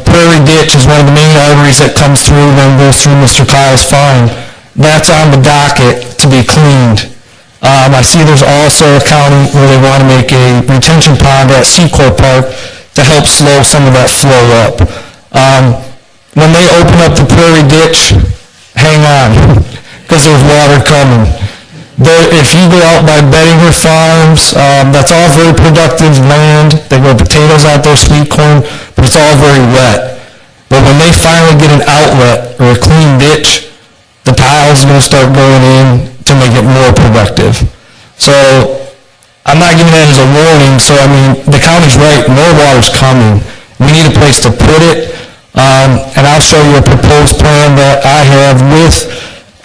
Prairie Ditch is one of the main arteries that comes through, then goes through Mr. Kyle's farm. That's on the docket to be cleaned. I see there's also a county where they want to make a retention pond at Secor Park to help slow some of that flow up. When they open up the Prairie Ditch, hang on, because there's water coming. If you go out by Bettinger Farms, that's all very productive land. They grow potatoes out there, sweet corn, but it's all very wet. But when they finally get an outlet or a clean ditch, the tile is going to start going in to make it more productive. So I'm not giving that as a warning, so I mean, the county's right, more water's coming. We need a place to put it, and I'll show you a proposed plan that I have with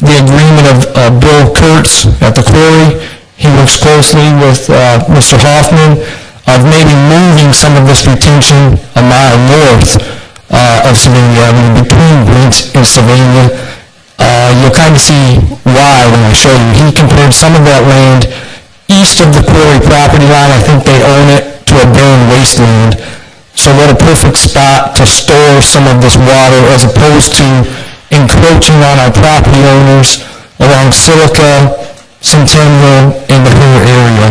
the agreement of Bill Kurtz at the quarry. He works closely with Mr. Hoffman of maybe moving some of this retention a mile north of Sylvania Avenue between Brent and Sylvania. You'll kind of see why when I show you. He compared some of that land east of the quarry property line. I think they own it to a barren wasteland. So what a perfect spot to store some of this water as opposed to encroaching on our property owners along Silica, Centennial, and the Hoover area.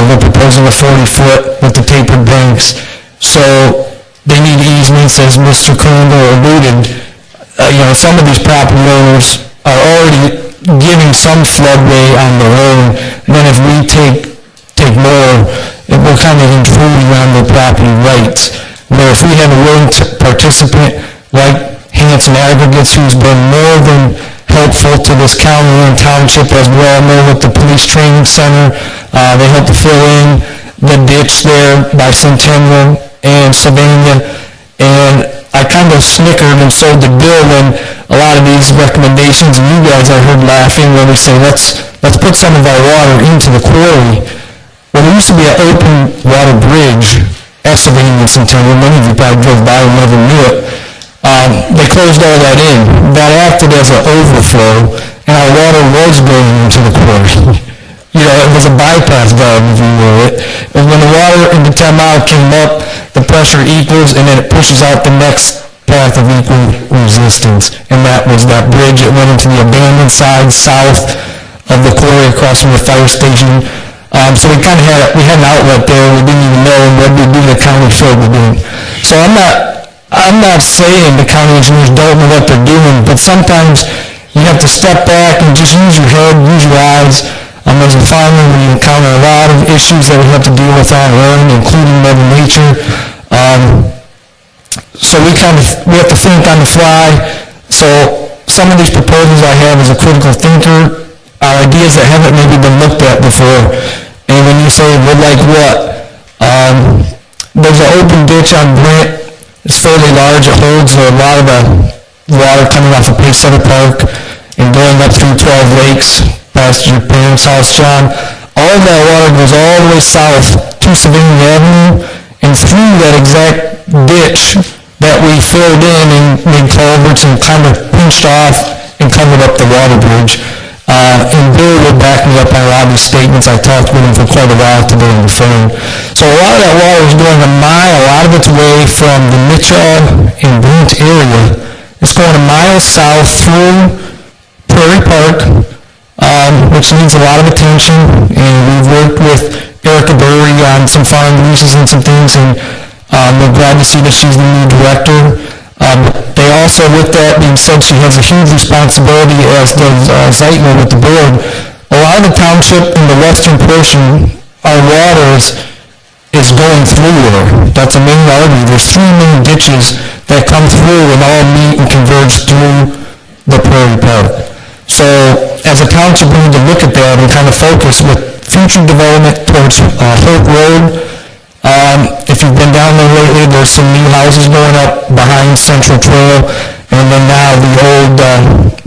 They're proposing a 40-foot with the tapered banks. So they need easements, as Mr. Crandall alluded. Some of these property owners are already giving some floodway on their own. And then if we take more, we're kind of intruding on their property rights. Where if we have a willing participant like Hanson Aggregates, who's been more than helpful to this county and township, as we all know, with the police training center. They help to fill in the ditch there by Centennial and Sylvania. And I kind of snickered and so did Bill when a lot of these recommendations, and you guys I heard laughing when we say, let's put some of our water into the quarry. Well, there used to be an open water bridge at Sylvania and Centennial. Many of you probably drove by and never knew it. They closed all that in. That acted as an overflow, and our water was going into the quarry. It was a bypass valve, if you will. And when the water in the 10 Mile came up, the pressure equals, and then it pushes out the next path of equal resistance. And that was that bridge that went into the abandoned side south of the quarry across from the fire station. So we kind of had an outlet there. We didn't even know what we do the county filled with doing. So I'm not saying the county engineers don't know what they're doing, but sometimes you have to step back and just use your head, use your eyes. As a farmer, we encounter a lot of issues that we have to deal with on our own, including Mother Nature. So we have to think on the fly. So some of these proposals I have as a critical thinker are ideas that haven't maybe been looked at before. And when you say, well, like what? There's an open ditch on Brent. It's fairly large. It holds a lot of the water coming off of Pacesetter Park and going up through 12 Lakes, past your parents' house, John. All of that water goes all the way south to Sylvania Avenue and through that exact ditch that we filled in and made culverts and kind of pinched off and covered up the water bridge. And Bill will back me up on a lot of these statements. I talked with him for quite a while today on the phone. So a lot of that water is going a mile, a lot of it's away from the Mitchell and Brent area. It's going a mile south through Prairie Park, which needs a lot of attention. And we've worked with Erica Burry on some farm leases and some things, and we're glad to see that she's the new director. They also, with that being said, she has a huge responsibility, as does Zeitler with the board. A lot of the township in the western portion, our water is going through there. That's a main artery. There's 3 main ditches that come through and all meet and converge through the Prairie Park. So as a township, we need to look at that and kind of focus with future development towards Hope Road. If you've been down there lately, there's some new houses going up behind Central Trail, and then now the old,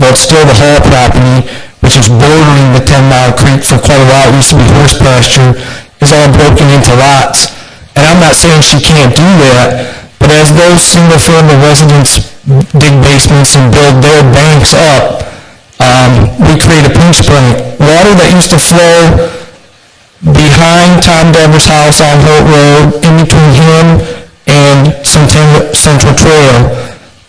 it's still the Hall property, which is bordering the 10 Mile Creek for quite a while. It used to be horse pasture, is all broken into lots. And I'm not saying she can't do that, but as those single-family residents dig basements and build their banks up, we create a pinch point. Water that used to flow behind Tom Devers' house on Holt Road, in between him and Central Trail.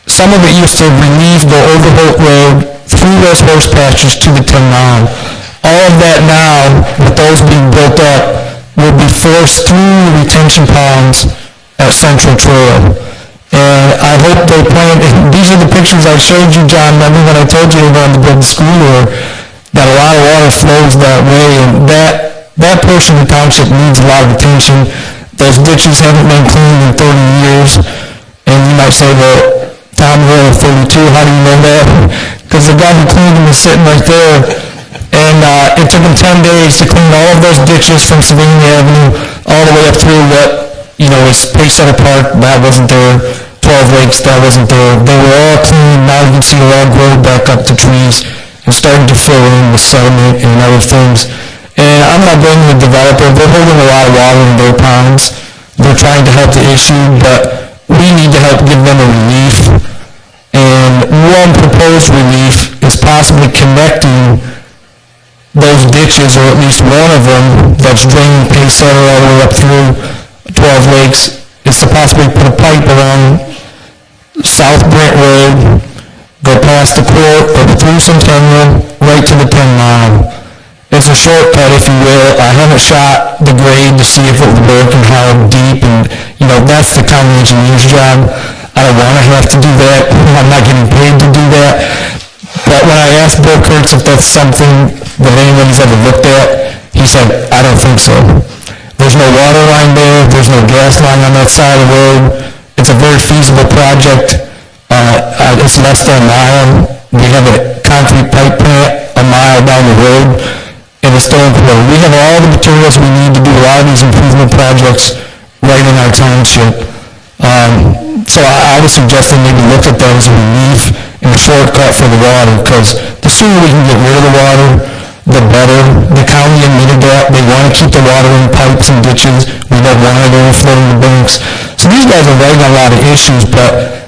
Some of it used to relieve, go over Holt Road, through those horse pastures to the 10 Mile. All of that now, with those being built up, will be forced through the retention ponds at Central Trail. And I hope they plan, these are the pictures I showed you, John, remember when I told you they wanted to build the school there, that a lot of water flows that way, and that portion of the township needs a lot of attention. Those ditches haven't been cleaned in 30 years. And you might say, well, Tom, you're only 32, how do you know that? Because the guy who cleaned them is sitting right there. And it took them 10 days to clean all of those ditches from Savannah Avenue all the way up through what, is Pace Center Park. That wasn't there. 12 Lakes, that wasn't there. They were all clean. Now you can see they're all grown back up to trees and starting to fill in with sediment and other things. And I'm not blaming the developer. They're holding a lot of water in their ponds. They're trying to help the issue, but we need to help give them a relief. And one proposed relief is possibly connecting those ditches, or at least one of them that's draining Pace Center all the way up through 12 Lakes, is to possibly put a pipe around South Brent Road, go past the court, or through Centennial, right to the 10 Mile. It's a shortcut, if you will. I haven't shot the grade to see if it would work and how deep, and, that's the county engineer's job. I don't want to have to do that. I'm not getting paid to do that. But when I asked Bill Kurtz if that's something that anyone's ever looked at, he said, I don't think so. There's no water line there. There's no gas line on that side of the road. It's a very feasible project. It's less than a mile. We have a concrete pipe plant a mile down the road, and it's still important. We have all the materials we need to do a lot of these improvement projects right in our township. So I would suggest that maybe look at that as a relief and a shortcut for the water, because the sooner we can get rid of the water, the better. The county admitted that. They want to keep the water in pipes and ditches. We don't want it overflowing the banks. So these guys are writing on a lot of issues, but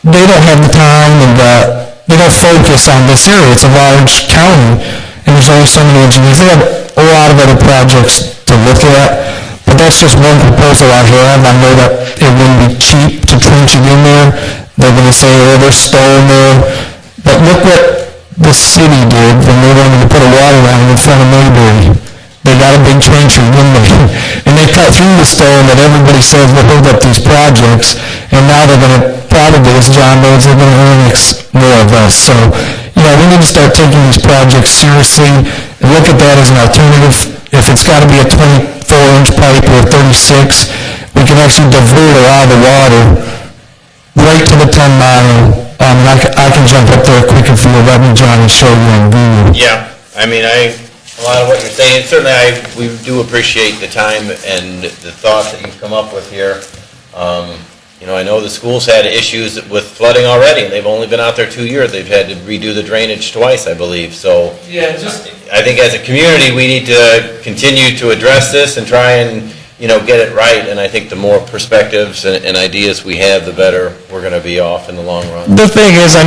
they don't have the time, and they don't focus on this area. It's a large county, and there's only so many engineers. They have a lot of other projects to look at, but that's just one proposal I have. I know that it wouldn't be cheap to trench it in there. They're going to say, oh, there's stone there. But look what the city did when they wanted to put a water line in front of Mayberry. They got a big trencher, didn't they? And they cut through the stone that everybody says will hold up these projects, and now they're going to, probably, as John knows, they're going to annex more of us. So, we need to start taking these projects seriously and look at that as an alternative. If it's got to be a 24-inch pipe or a 36, we can actually divert a lot of the water right to the 10 Mile. I can jump up there quick if you'll let me, John, and show you on Google. Yeah, a lot of what you're saying, certainly we do appreciate the time and the thoughts that you've come up with here. I know the school's had issues with flooding already, and they've only been out there 2 years. They've had to redo the drainage twice, I believe, so. Yeah, I think as a community, we need to continue to address this and try and, get it right, and I think the more perspectives and ideas we have, the better we're going to be off in the long run. The thing is,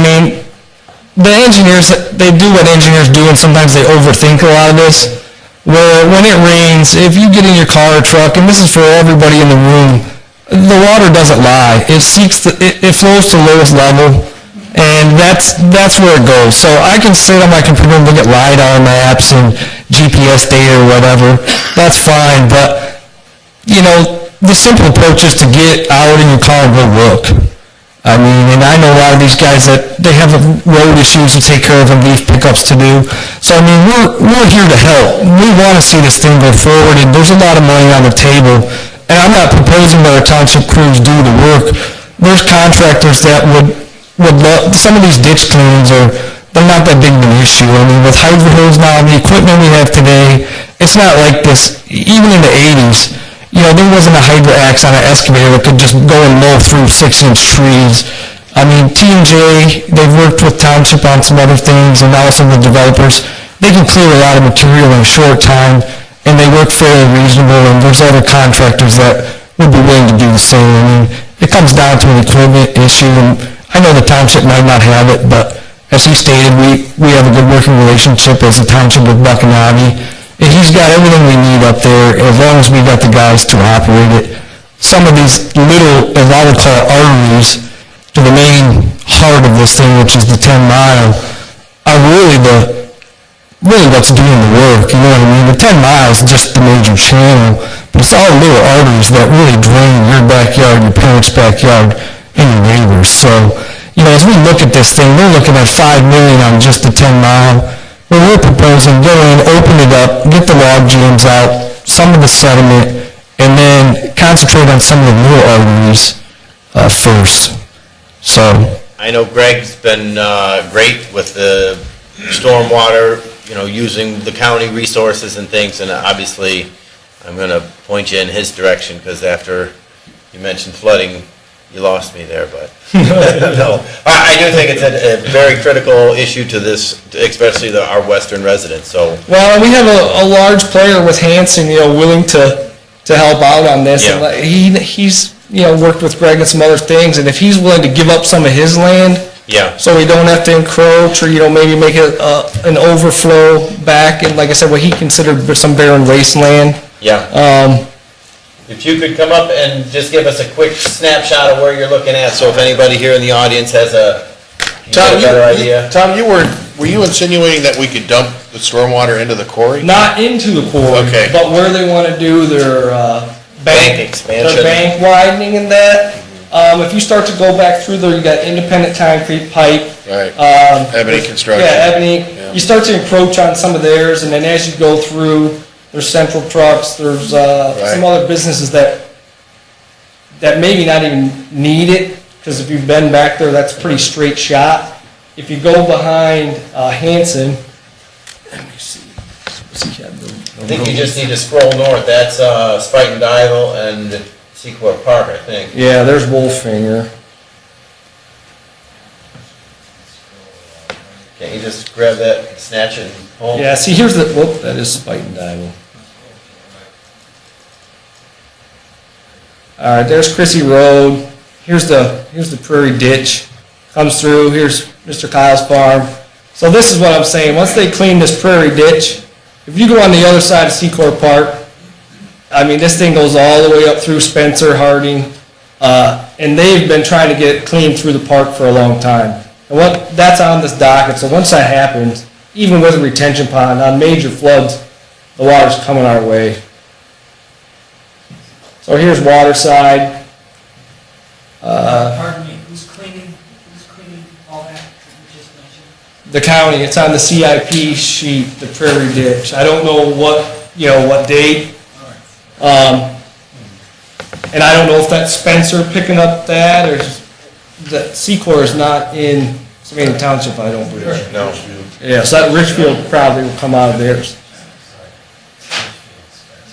the engineers, they do what engineers do, and sometimes they overthink a lot of this. Where when it rains, if you get in your car or truck, and this is for everybody in the room, the water doesn't lie. It flows to the lowest level, and that's where it goes. So I can sit on my computer and look at LiDAR maps and GPS data or whatever. That's fine, but the simple approach is to get out in your car and go look. And I know a lot of these guys that they have road issues to take care of and leaf pickups to do. So we're here to help. We want to see this thing go forward, and there's a lot of money on the table. And I'm not proposing that our township crews do the work. There's contractors that would love, some of these ditch cleanings they're not that big of an issue. With hydro hose now, the equipment we have today, it's not like this. Even in the 80s, there wasn't a hydro axe on an excavator that could just go and mow through 6-inch trees. T&J, they've worked with township on some other things, and also the developers. They can clear a lot of material in a short time, and they work fairly reasonable, and there's other contractors that would be willing to do the same. It comes down to an equipment issue, and I know the township might not have it, but as he stated, we have a good working relationship as a township with Buckanabe. And he's got everything we need up there, as long as we got the guys to operate it. Some of these little, as I would call arteries, to the main heart of this thing, which is the 10 Mile, are really what's doing the work, you know what I mean? The 10 Miles is just the major channel, but it's all little arteries that really drain your backyard, your parents' backyard, and your neighbors. So, as we look at this thing, we're looking at $5 million on just the 10 Mile. Well, we're proposing go in, open it up, get the log jams out, some of the sediment, and then concentrate on some of the little arteries first. So I know Greg's been great with the stormwater, using the county resources and things, and obviously, I'm going to point you in his direction, because after you mentioned flooding, you lost me there, but, no. I do think it's a very critical issue to this, especially our western residents, so. Well, we have a large player with Hanson, willing to help out on this. Yeah. And he's, worked with Greg and some other things, and if he's willing to give up some of his land, Yeah. so we don't have to encroach, or, maybe make it an overflow back, and like I said, what he considered some barren wasteland. Yeah. If you could come up and just give us a quick snapshot of where you're looking at, so if anybody here in the audience has a better idea. Tom, were you insinuating that we could dump the stormwater into the quarry? Not into the quarry, Okay. but where they want to do their Bank expansion. Their bank widening and that. If you start to go back through there, you got independent concrete pipe. Right. Ebony Construction. Yeah, Ebony. Yeah. You start to encroach on some of theirs, and then as you go through, there's Central Trucks, there's some other businesses that maybe not even need it, because if you've been back there, that's a pretty straight shot. If you go behind Hanson, let me see. What's he got? I think you just need to scroll north, that's Spite and Dival and Sequoia Park, I think. Yeah, there's Wolfinger. Can't you just grab that, snatch it, and pull? Yeah, see, here's the, whoop, that is Spite and Dival. All right, there's Chrissy Road. Here's the Prairie Ditch. Comes through, here's Mr. Kyle's farm. So this is what I'm saying, once they clean this Prairie Ditch, if you go on the other side of Sequoia Park, I mean, this thing goes all the way up through Spencer, Harding, and they've been trying to get it cleaned through the park for a long time. And that's on this docket, so once that happens, even with a retention pond, on major floods, the water's coming our way. So here's Waterside. Pardon me, who's cleaning all that you just mentioned? The county, it's on the CIP sheet, the Prairie Ditch. I don't know what date. And I don't know if that's Spencer picking up that, or that Secor is not in Savannah Township, I don't believe. No. Yeah, so that Richfield probably will come out of theirs.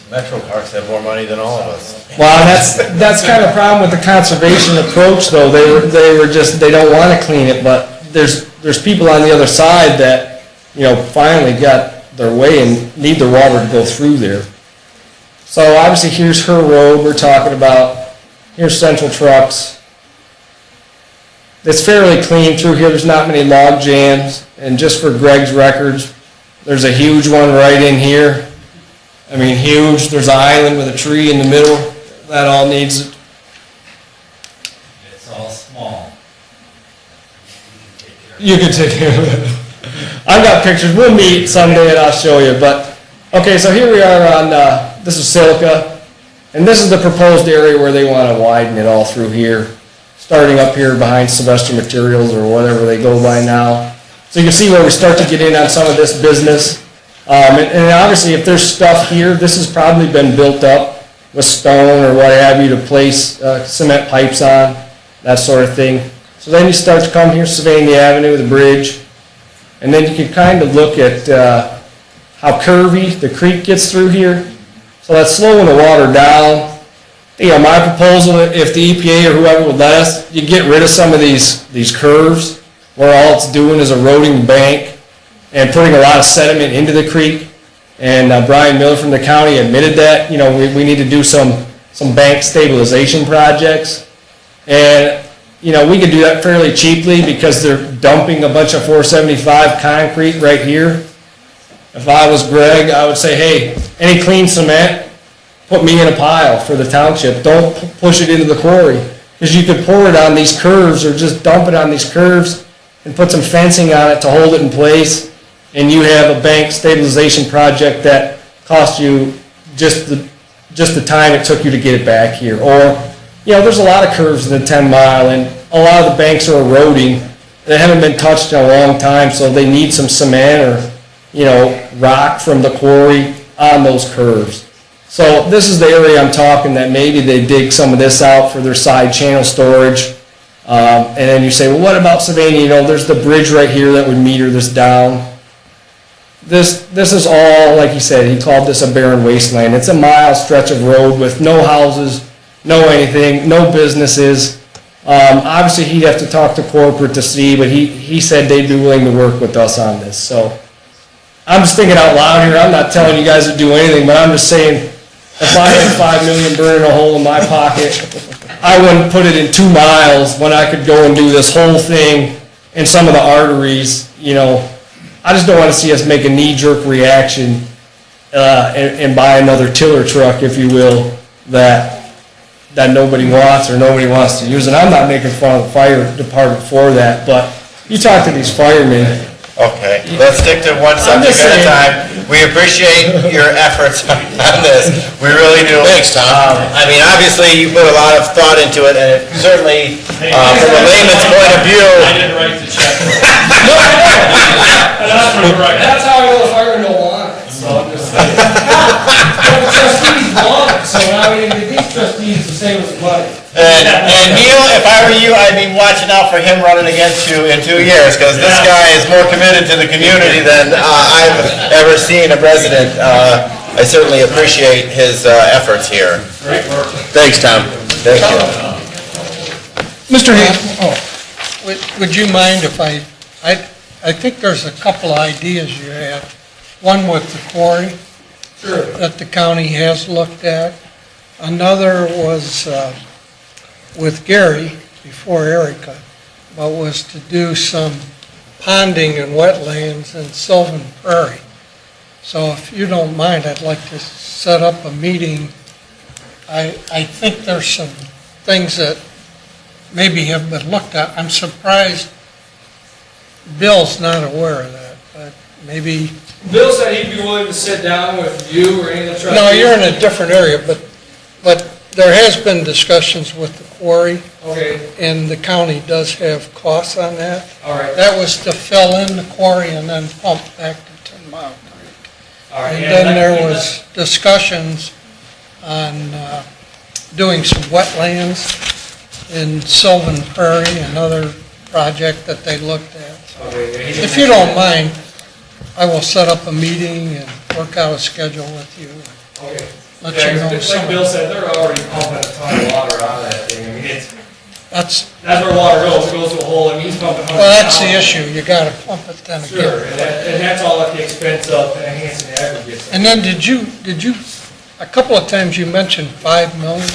Metro Parks have more money than all of us. Well, that's kind of a problem with the conservation approach, though. They don't want to clean it, but there's people on the other side that, finally got their way and need their water to go through there. So obviously here's her road we're talking about. Here's Central Trucks. It's fairly clean through here. There's not many log jams. And just for Greg's records, there's a huge one right in here. I mean, huge. There's an island with a tree in the middle. That all needs it. It's all small. You can take care of it. I've got pictures. We'll meet someday and I'll show you. But okay, so here we are on, this is Silica. And this is the proposed area where they want to widen it all through here. Starting up here behind Sylvester Materials or whatever they go by now. So you can see where we start to get in on some of this business. And obviously if there's stuff here, this has probably been built up with stone or what have you to place cement pipes on, that sort of thing. So then you start to come here, Savannah Avenue, the bridge, and then you can kind of look at how curvy the creek gets through here. So that's slowing the water down. My proposal, if the EPA or whoever would let us, you get rid of some of these curves where all it's doing is eroding the bank and putting a lot of sediment into the creek. And Brian Miller from the county admitted that, we need to do some bank stabilization projects. And, we could do that fairly cheaply because they're dumping a bunch of 475 concrete right here. If I was Greg, I would say, hey, any clean cement, put me in a pile for the township. Don't push it into the quarry. Because you could pour it on these curves or just dump it on these curves and put some fencing on it to hold it in place. And you have a bank stabilization project that costs you just the time it took you to get it back here. Or, there's a lot of curves in the 10 mile and a lot of the banks are eroding. They haven't been touched in a long time, so they need some cement or, rock from the quarry on those curves. So this is the area I'm talking that maybe they dig some of this out for their side channel storage. And then you say, well, what about Savannah? There's the bridge right here that would meter this down. this is all, like he said, he called this a barren wasteland. It's a mile stretch of road with no houses, no anything, no businesses. Obviously, he'd have to talk to corporate to see, but he said they'd be willing to work with us on this, so. I'm just thinking out loud here, I'm not telling you guys to do anything, but I'm just saying, if I had 5 million burning a hole in my pocket, I wouldn't put it in 2 miles when I could go and do this whole thing in some of the arteries, you know. I just don't want to see us make a knee-jerk reaction and buy another tiller truck, if you will, that nobody wants or nobody wants to use. And I'm not making fun of the fire department for that, but you talk to these firemen. Okay, let's stick to one subject at a time. We appreciate your efforts on this. We really do. Thanks, Tom. I mean, obviously, you put a lot of thought into it, and it certainly, from a layman's point of view. I didn't write the check. That's how I know the firemen don't want it, so I'm just saying. But the trustees want it, so now we need these trustees to save us money. And Neil, if I were you, I'd be watching out for him running against you in 2 years, because this guy is more committed to the community than I've ever seen a president. I certainly appreciate his efforts here. Great work. Thanks, Tom. Thank you. Mr. Hayes, would you mind if I think there's a couple of ideas you have. One with the quarry that the county has looked at. Another was with Gary, before Erica, but was to do some ponding and wetlands in Sylvan Prairie. So if you don't mind, I'd like to set up a meeting. I think there's some things that maybe have been looked at. I'm surprised Bill's not aware of that, but maybe. Bill said he'd be willing to sit down with you or any of the trustees. No, you're in a different area, but there has been discussions with the quarry. Okay. And the county does have costs on that. All right. That was to fill in the quarry and then pump back to 10 Mile Creek. All right. And then there was discussions on doing some wetlands in Sylvan Prairie, another project that they looked at. Okay. If you don't mind, I will set up a meeting and work out a schedule with you. Okay. Let you know Like some. Bill said, they're already pumping a ton of water out of that thing. I mean, That's where water goes. It goes to a hole, and he's pumping 100,000. Well, that's the issue, you gotta pump it then again. Sure, and that's all at the expense of enhancing the aggregates. And then did you, a couple of times you mentioned 5 million?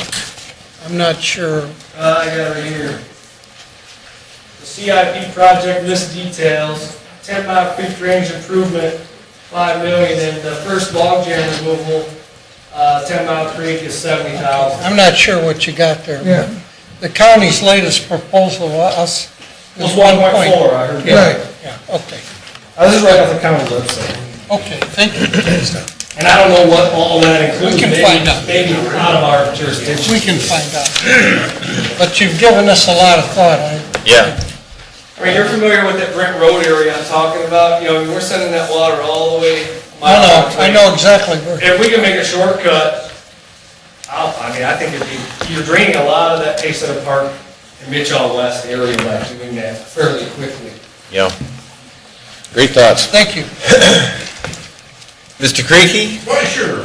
I'm not sure. I got it right here. The CIP project list details, 10 Mile Creek Drainage Improvement, 5 million, and the first log jam removal, 10 Mile Creek is 70,000. I'm not sure what you got there. Yeah. The county's latest proposal to us It was is 1.4, 1.4. I heard. Yeah, yeah, okay. This is right off the county website. Okay, thank you. And I don't know what all that includes. We can find out. Maybe out of our jurisdiction. We can find out. But you've given us a lot of thought. Yeah. I mean, you're familiar with that Brent Road area I'm talking about, you know, we're sending that water all the way. I know exactly where. If we can make a shortcut, I think you're draining a lot of that Pacesetter Park and Mitchell West area by doing that fairly quickly. Yeah. Great thoughts. Thank you. Mr. Creaky? Why, sure.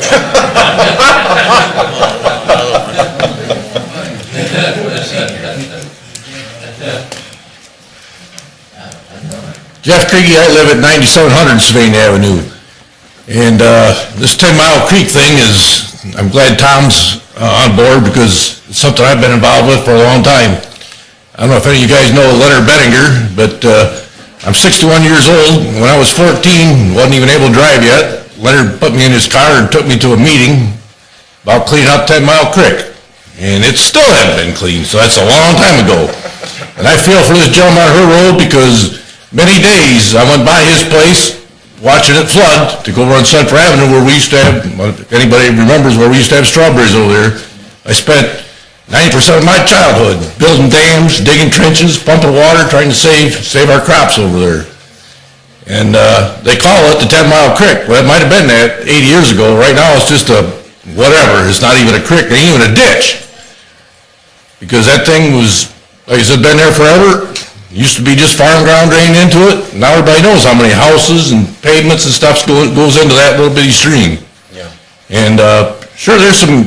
Jeff Kriege, I live at 9700 Sylvania Avenue. And this 10 Mile Creek thing is, I'm glad Tom's on board because it's something I've been involved with for a long time. I don't know if any of you guys know Leonard Bettinger, but I'm 61 years old. When I was 14, wasn't even able to drive yet. Leonard put me in his car and took me to a meeting about cleaning up 10 Mile Creek. And it still hasn't been cleaned, so that's a long time ago. And I feel for this gentleman on her road because many days I went by his place watching it flood to go over on Central Avenue where we used to have, if anybody remembers where we used to have strawberries over there. I spent 90% of my childhood building dams, digging trenches, pumping water, trying to save our crops over there. And they call it the 10 Mile Creek. Well, it might have been that 80 years ago. Right now it's just a whatever. It's not even a creek, it ain't even a ditch. Because that thing was, like I said, been there forever. Used to be just farm ground drained into it. Now everybody knows how many houses and pavements and stuff goes into that little bitty stream. Yeah. And sure, there's some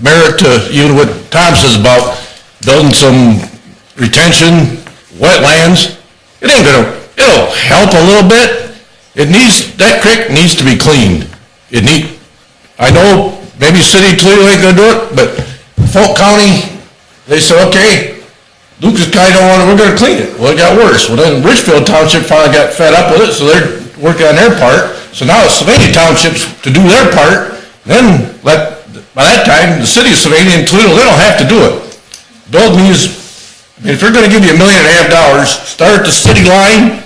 merit to even what Tom says about building some retention, wetlands. It'll help a little bit. That creek needs to be cleaned. I know maybe City of Toledo ain't gonna do it, but Fulton County, they said, okay, Lucas County don't want it, we're gonna clean it. Well, it got worse. Well, then Richfield Township finally got fed up with it, so they're working on their part. So now it's Sylvania Townships to do their part, then by that time, the city of Sylvania and Toledo, they don't have to do it. Build these, if they're gonna give you $1.5 million, start at the city line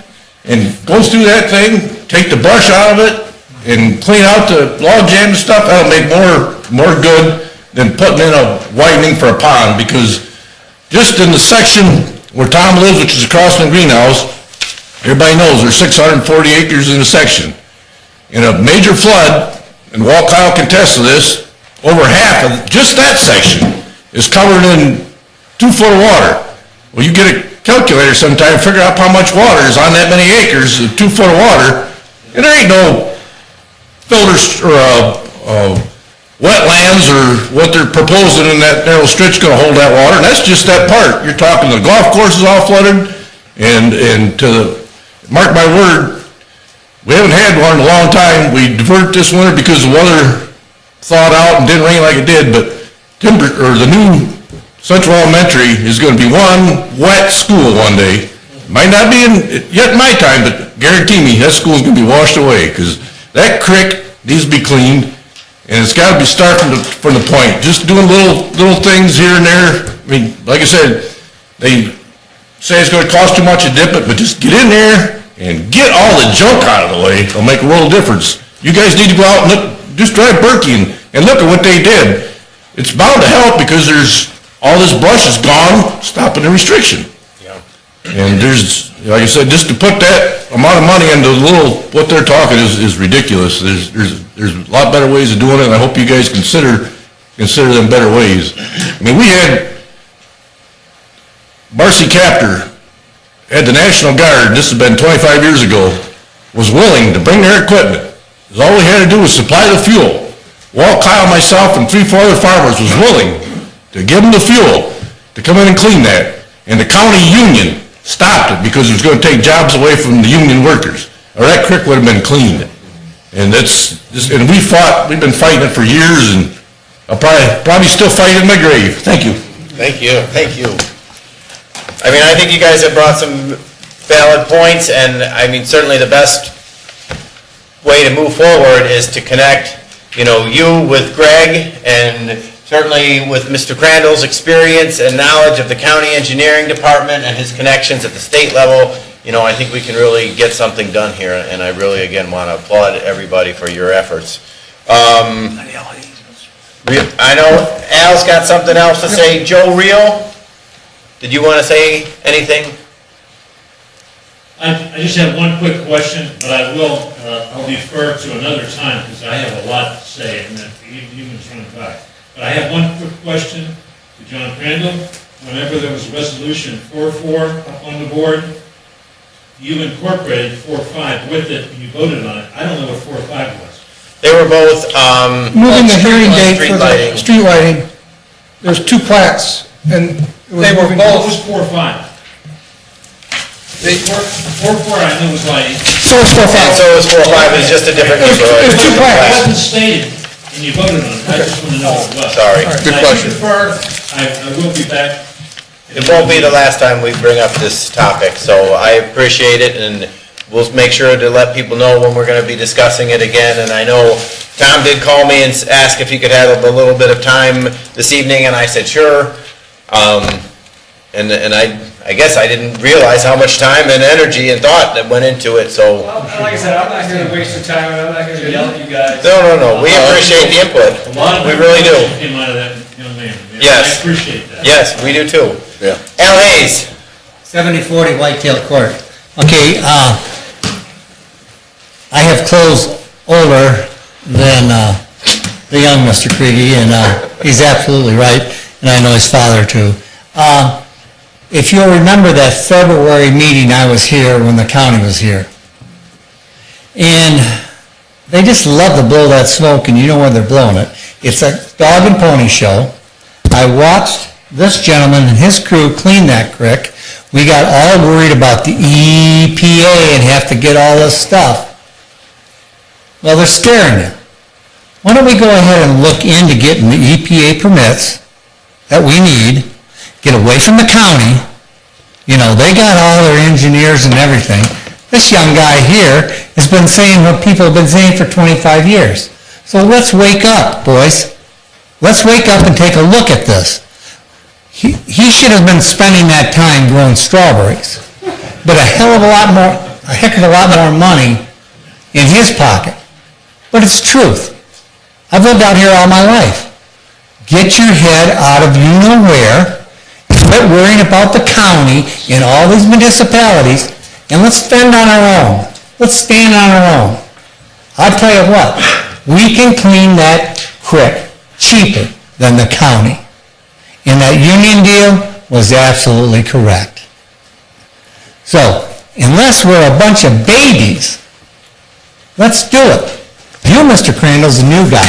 and go through that thing, take the brush out of it, and clean out the log jam and stuff. That'll make more good than putting in a widening for a pond, because just in the section where Tom lives, which is across from the greenhouse, everybody knows there's 640 acres in the section. In a major flood, and Walt Kyle can attest to this, over half of just that section is covered in 2 foot of water. Well, you get a calculator sometime, figure out how much water is on that many acres, 2 foot of water, and there ain't no filters or wetlands or what they're proposing in that narrow stretch gonna hold that water, and that's just that part. You're talking the golf course is all flooded, and mark my word, we haven't had one in a long time. We diverted this winter because the weather thawed out and didn't rain like it did, but the new Central Elementary is gonna be one wet school one day. Might not be yet in my time, but guarantee me, that school's gonna be washed away, because that creek needs to be cleaned, and it's gotta be starting from the point. Just doing little things here and there. I mean, like I said, they say it's gonna cost too much to dip it, but just get in there and get all the junk out of the way. It'll make a world of difference. You guys need to go out and look, just drive Berkey and look at what they did. It's bound to help, because all this brush is gone, stopping the restriction. Yeah. And there's, like I said, just to put that amount of money into what they're talking is ridiculous. There's a lot better ways of doing it, and I hope you guys consider them better ways. I mean, we had Marcy Captor had the National Guard, this has been 25 years ago, was willing to bring their equipment. All we had to do was supply the fuel. Walt, Kyle, myself, and 3-4 other farmers was willing to give them the fuel to come in and clean that. And the county union stopped it because it was going to take jobs away from the union workers, or that creek would have been cleaned. And we've been fighting it for years, and I'll probably still fight in my grave. Thank you. Thank you, thank you. I mean, I think you guys have brought some valid points, and I mean, certainly the best way to move forward is to connect, you with Greg, and certainly with Mr. Crandall's experience and knowledge of the county engineering department and his connections at the state level. I think we can really get something done here, and I really, again, want to applaud everybody for your efforts. I know Al's got something else to say. Joe Reel, did you want to say anything? I just have one quick question, but I'll defer to another time, because I have a lot to say, and you've been trying to talk. But I have one quick question to John Crandall. Whenever there was resolution 4-4 up on the board, you incorporated 4-5 with it, and you voted on it. I don't know what 4-5 was. They were both, moving the hearing date for the street lighting. There's 2 plats, and They were both. What was 4-5? 4-4 I knew was lighting. So is 4-5. and so is 4-5, it's just a different neighborhood. There's 2 It plats. wasn't stated, and you voted on it. I just want to know what it was. Sorry. Good question. I will be back. It won't be the last time we bring up this topic, so I appreciate it, and we'll make sure to let people know when we're going to be discussing it again. And I know Tom did call me and ask if he could have a little bit of time this evening, and I said sure. And I guess I didn't realize how much time and energy and thought that went into it, so. Well, like I said, I'm not here to waste your time, and I'm not here to yell at you guys. No, we appreciate the input. We really do. Came out of that young man. Yes. I appreciate that. Yes, we do too. Yeah. Al Hayes. 7040 Whitetail Court. Okay, I have clothes older than the young Mr. Kriege, and he's absolutely right, and I know his father too. if you'll remember that February meeting, I was here when the county was here. And they just love to blow that smoke, and you know when they're blowing it. It's a dog and pony show. I watched this gentleman and his crew clean that creek. We got all worried about the EPA and have to get all this stuff. Well, they're scaring you. Why don't we go ahead and look into getting the EPA permits that we need, get away from the county. You know, they got all their engineers and everything. This young guy here has been saying what people have been saying for 25 years. So let's wake up, boys. Let's wake up and take a look at this. He should have been spending that time growing strawberries, but a heck of a lot more money in his pocket. But it's truth. I've lived out here all my life. Get your head out of you-know-where, quit worrying about the county and all these municipalities, and let's fend on our own. Let's stand on our own. I'll tell you what, we can clean that creek cheaper than the county. And that union deal was absolutely correct. So, unless we're a bunch of babies, let's do it. You, Mr. Crandall's a new guy.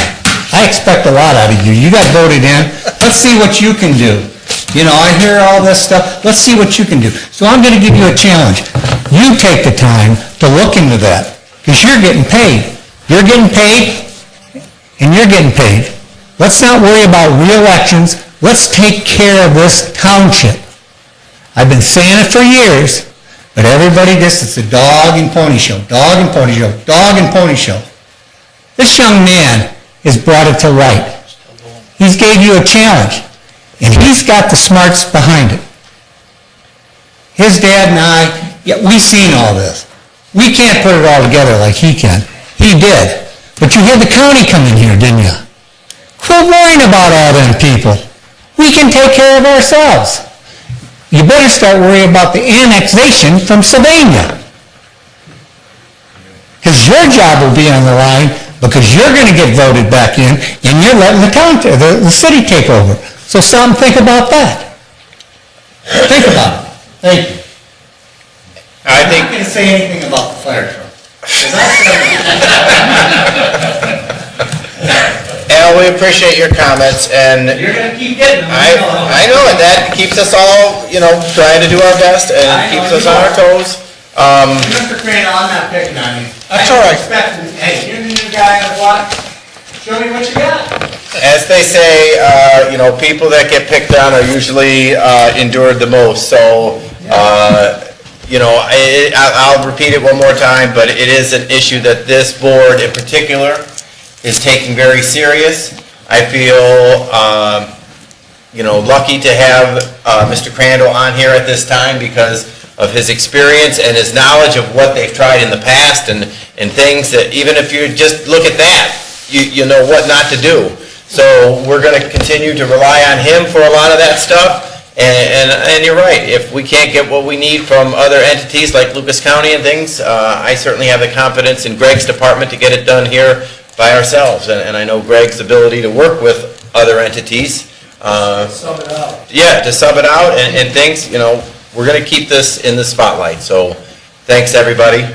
I expect a lot out of you. You got voted in. Let's see what you can do. You know, I hear all this stuff. Let's see what you can do. So I'm going to give you a challenge. You take the time to look into that, because you're getting paid. You're getting paid, and you're getting paid. Let's not worry about re-elections. Let's take care of this township. I've been saying it for years, but everybody just, it's a dog and pony show, dog and pony show, dog and pony show. This young man has brought it to light. He's gave you a challenge, and he's got the smarts behind it. His dad and I, yeah, we've seen all this. We can't put it all together like he can. He did. But you had the county come in here, didn't you? Quit worrying about all them people. We can take care of ourselves. You better start worrying about the annexation from Sylvania. Because your job will be on the line, because you're going to get voted back in, and you're letting the city take over. So stop and think about that. Think about it. Thank you. I'm not going to say anything about the fire truck. Al, we appreciate your comments, and You're going to keep getting them. I know, and that keeps us all, you know, trying to do our best, and keeps us on our toes. Mr. Crandall, I'm not picking on you. That's all right. Hey, you're the new guy on the block. Show me what you got. As they say, you know, people that get picked on are usually endured the most. So, you know, I'll repeat it one more time, but it is an issue that this board in particular is taking very serious. I feel, you know, lucky to have Mr. Crandall on here at this time because of his experience and his knowledge of what they've tried in the past and things that even if you just look at that, you know what not to do. So we're going to continue to rely on him for a lot of that stuff. And you're right, if we can't get what we need from other entities like Lucas County and things, I certainly have the confidence in Greg's department to get it done here by ourselves. And I know Greg's ability to work with other entities. Sub it out. Yeah, to sub it out and things, you know, we're going to keep this in the spotlight. So thanks, everybody.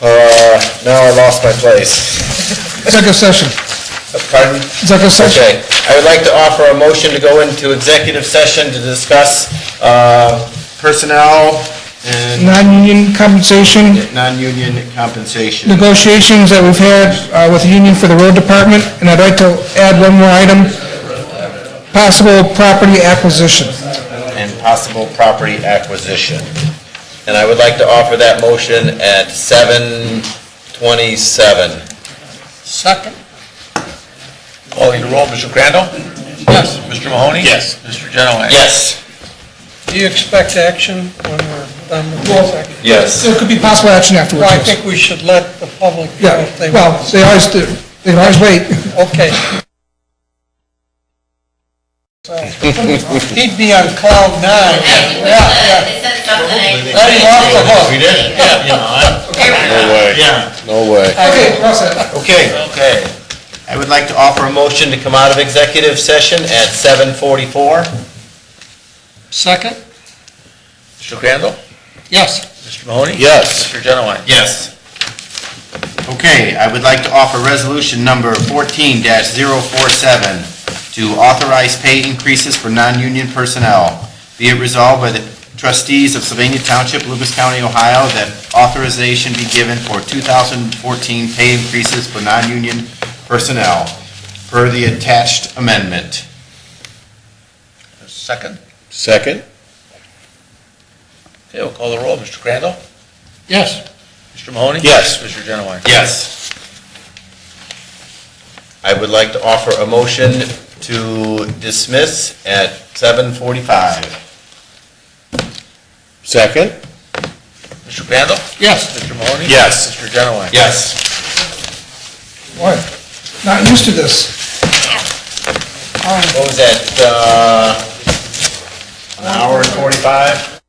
Now I lost my place. Executive session. Pardon? Executive session. Okay. I would like to offer a motion to go into executive session to discuss personnel and Non-union compensation, non-union compensation. negotiations that we've had with the union for the road department, and I'd like to add one more item, possible property acquisition. And possible property acquisition. And I would like to offer that motion at 7:27. Second? Calling the roll, Mr. Crandall? Yes. Mr. Mahoney? Yes. Mr. Genoway? Yes. Do you expect action when we're done with the executive? Yes. There could be possible action afterwards. Well, I yes. think we should let the public know Yeah, if they well, want. they always do. They can always wait. Okay. So, he'd be on cloud nine. Yeah. They said something. Let him off the hook. We did, yeah, you know, No way. yeah. No way. Okay, we're all set. Okay. I would like to offer a motion to come out of executive session at 7:44. Second? Mr. Crandall? Yes. Mr. Mahoney? Yes. Mr. Genowine? Yes. Okay, I would like to offer resolution number 14-047 to authorize pay increases for non-union personnel. Be it resolved by the trustees of Sylvania Township, Loomis County, Ohio, that authorization be given for 2014 pay increases for non-union personnel per the attached amendment. Second? Second? Okay, we'll call the roll. Mr. Crandall? Yes. Mr. Mahoney? Yes. Mr. Genowine? Yes. I would like to offer a motion to dismiss at 7:45. Second? Mr. Crandall? Yes. Mr. Mahoney? Yes. Mr. Genowine? Yes. Boy, not used to this. What was that, an hour and 45?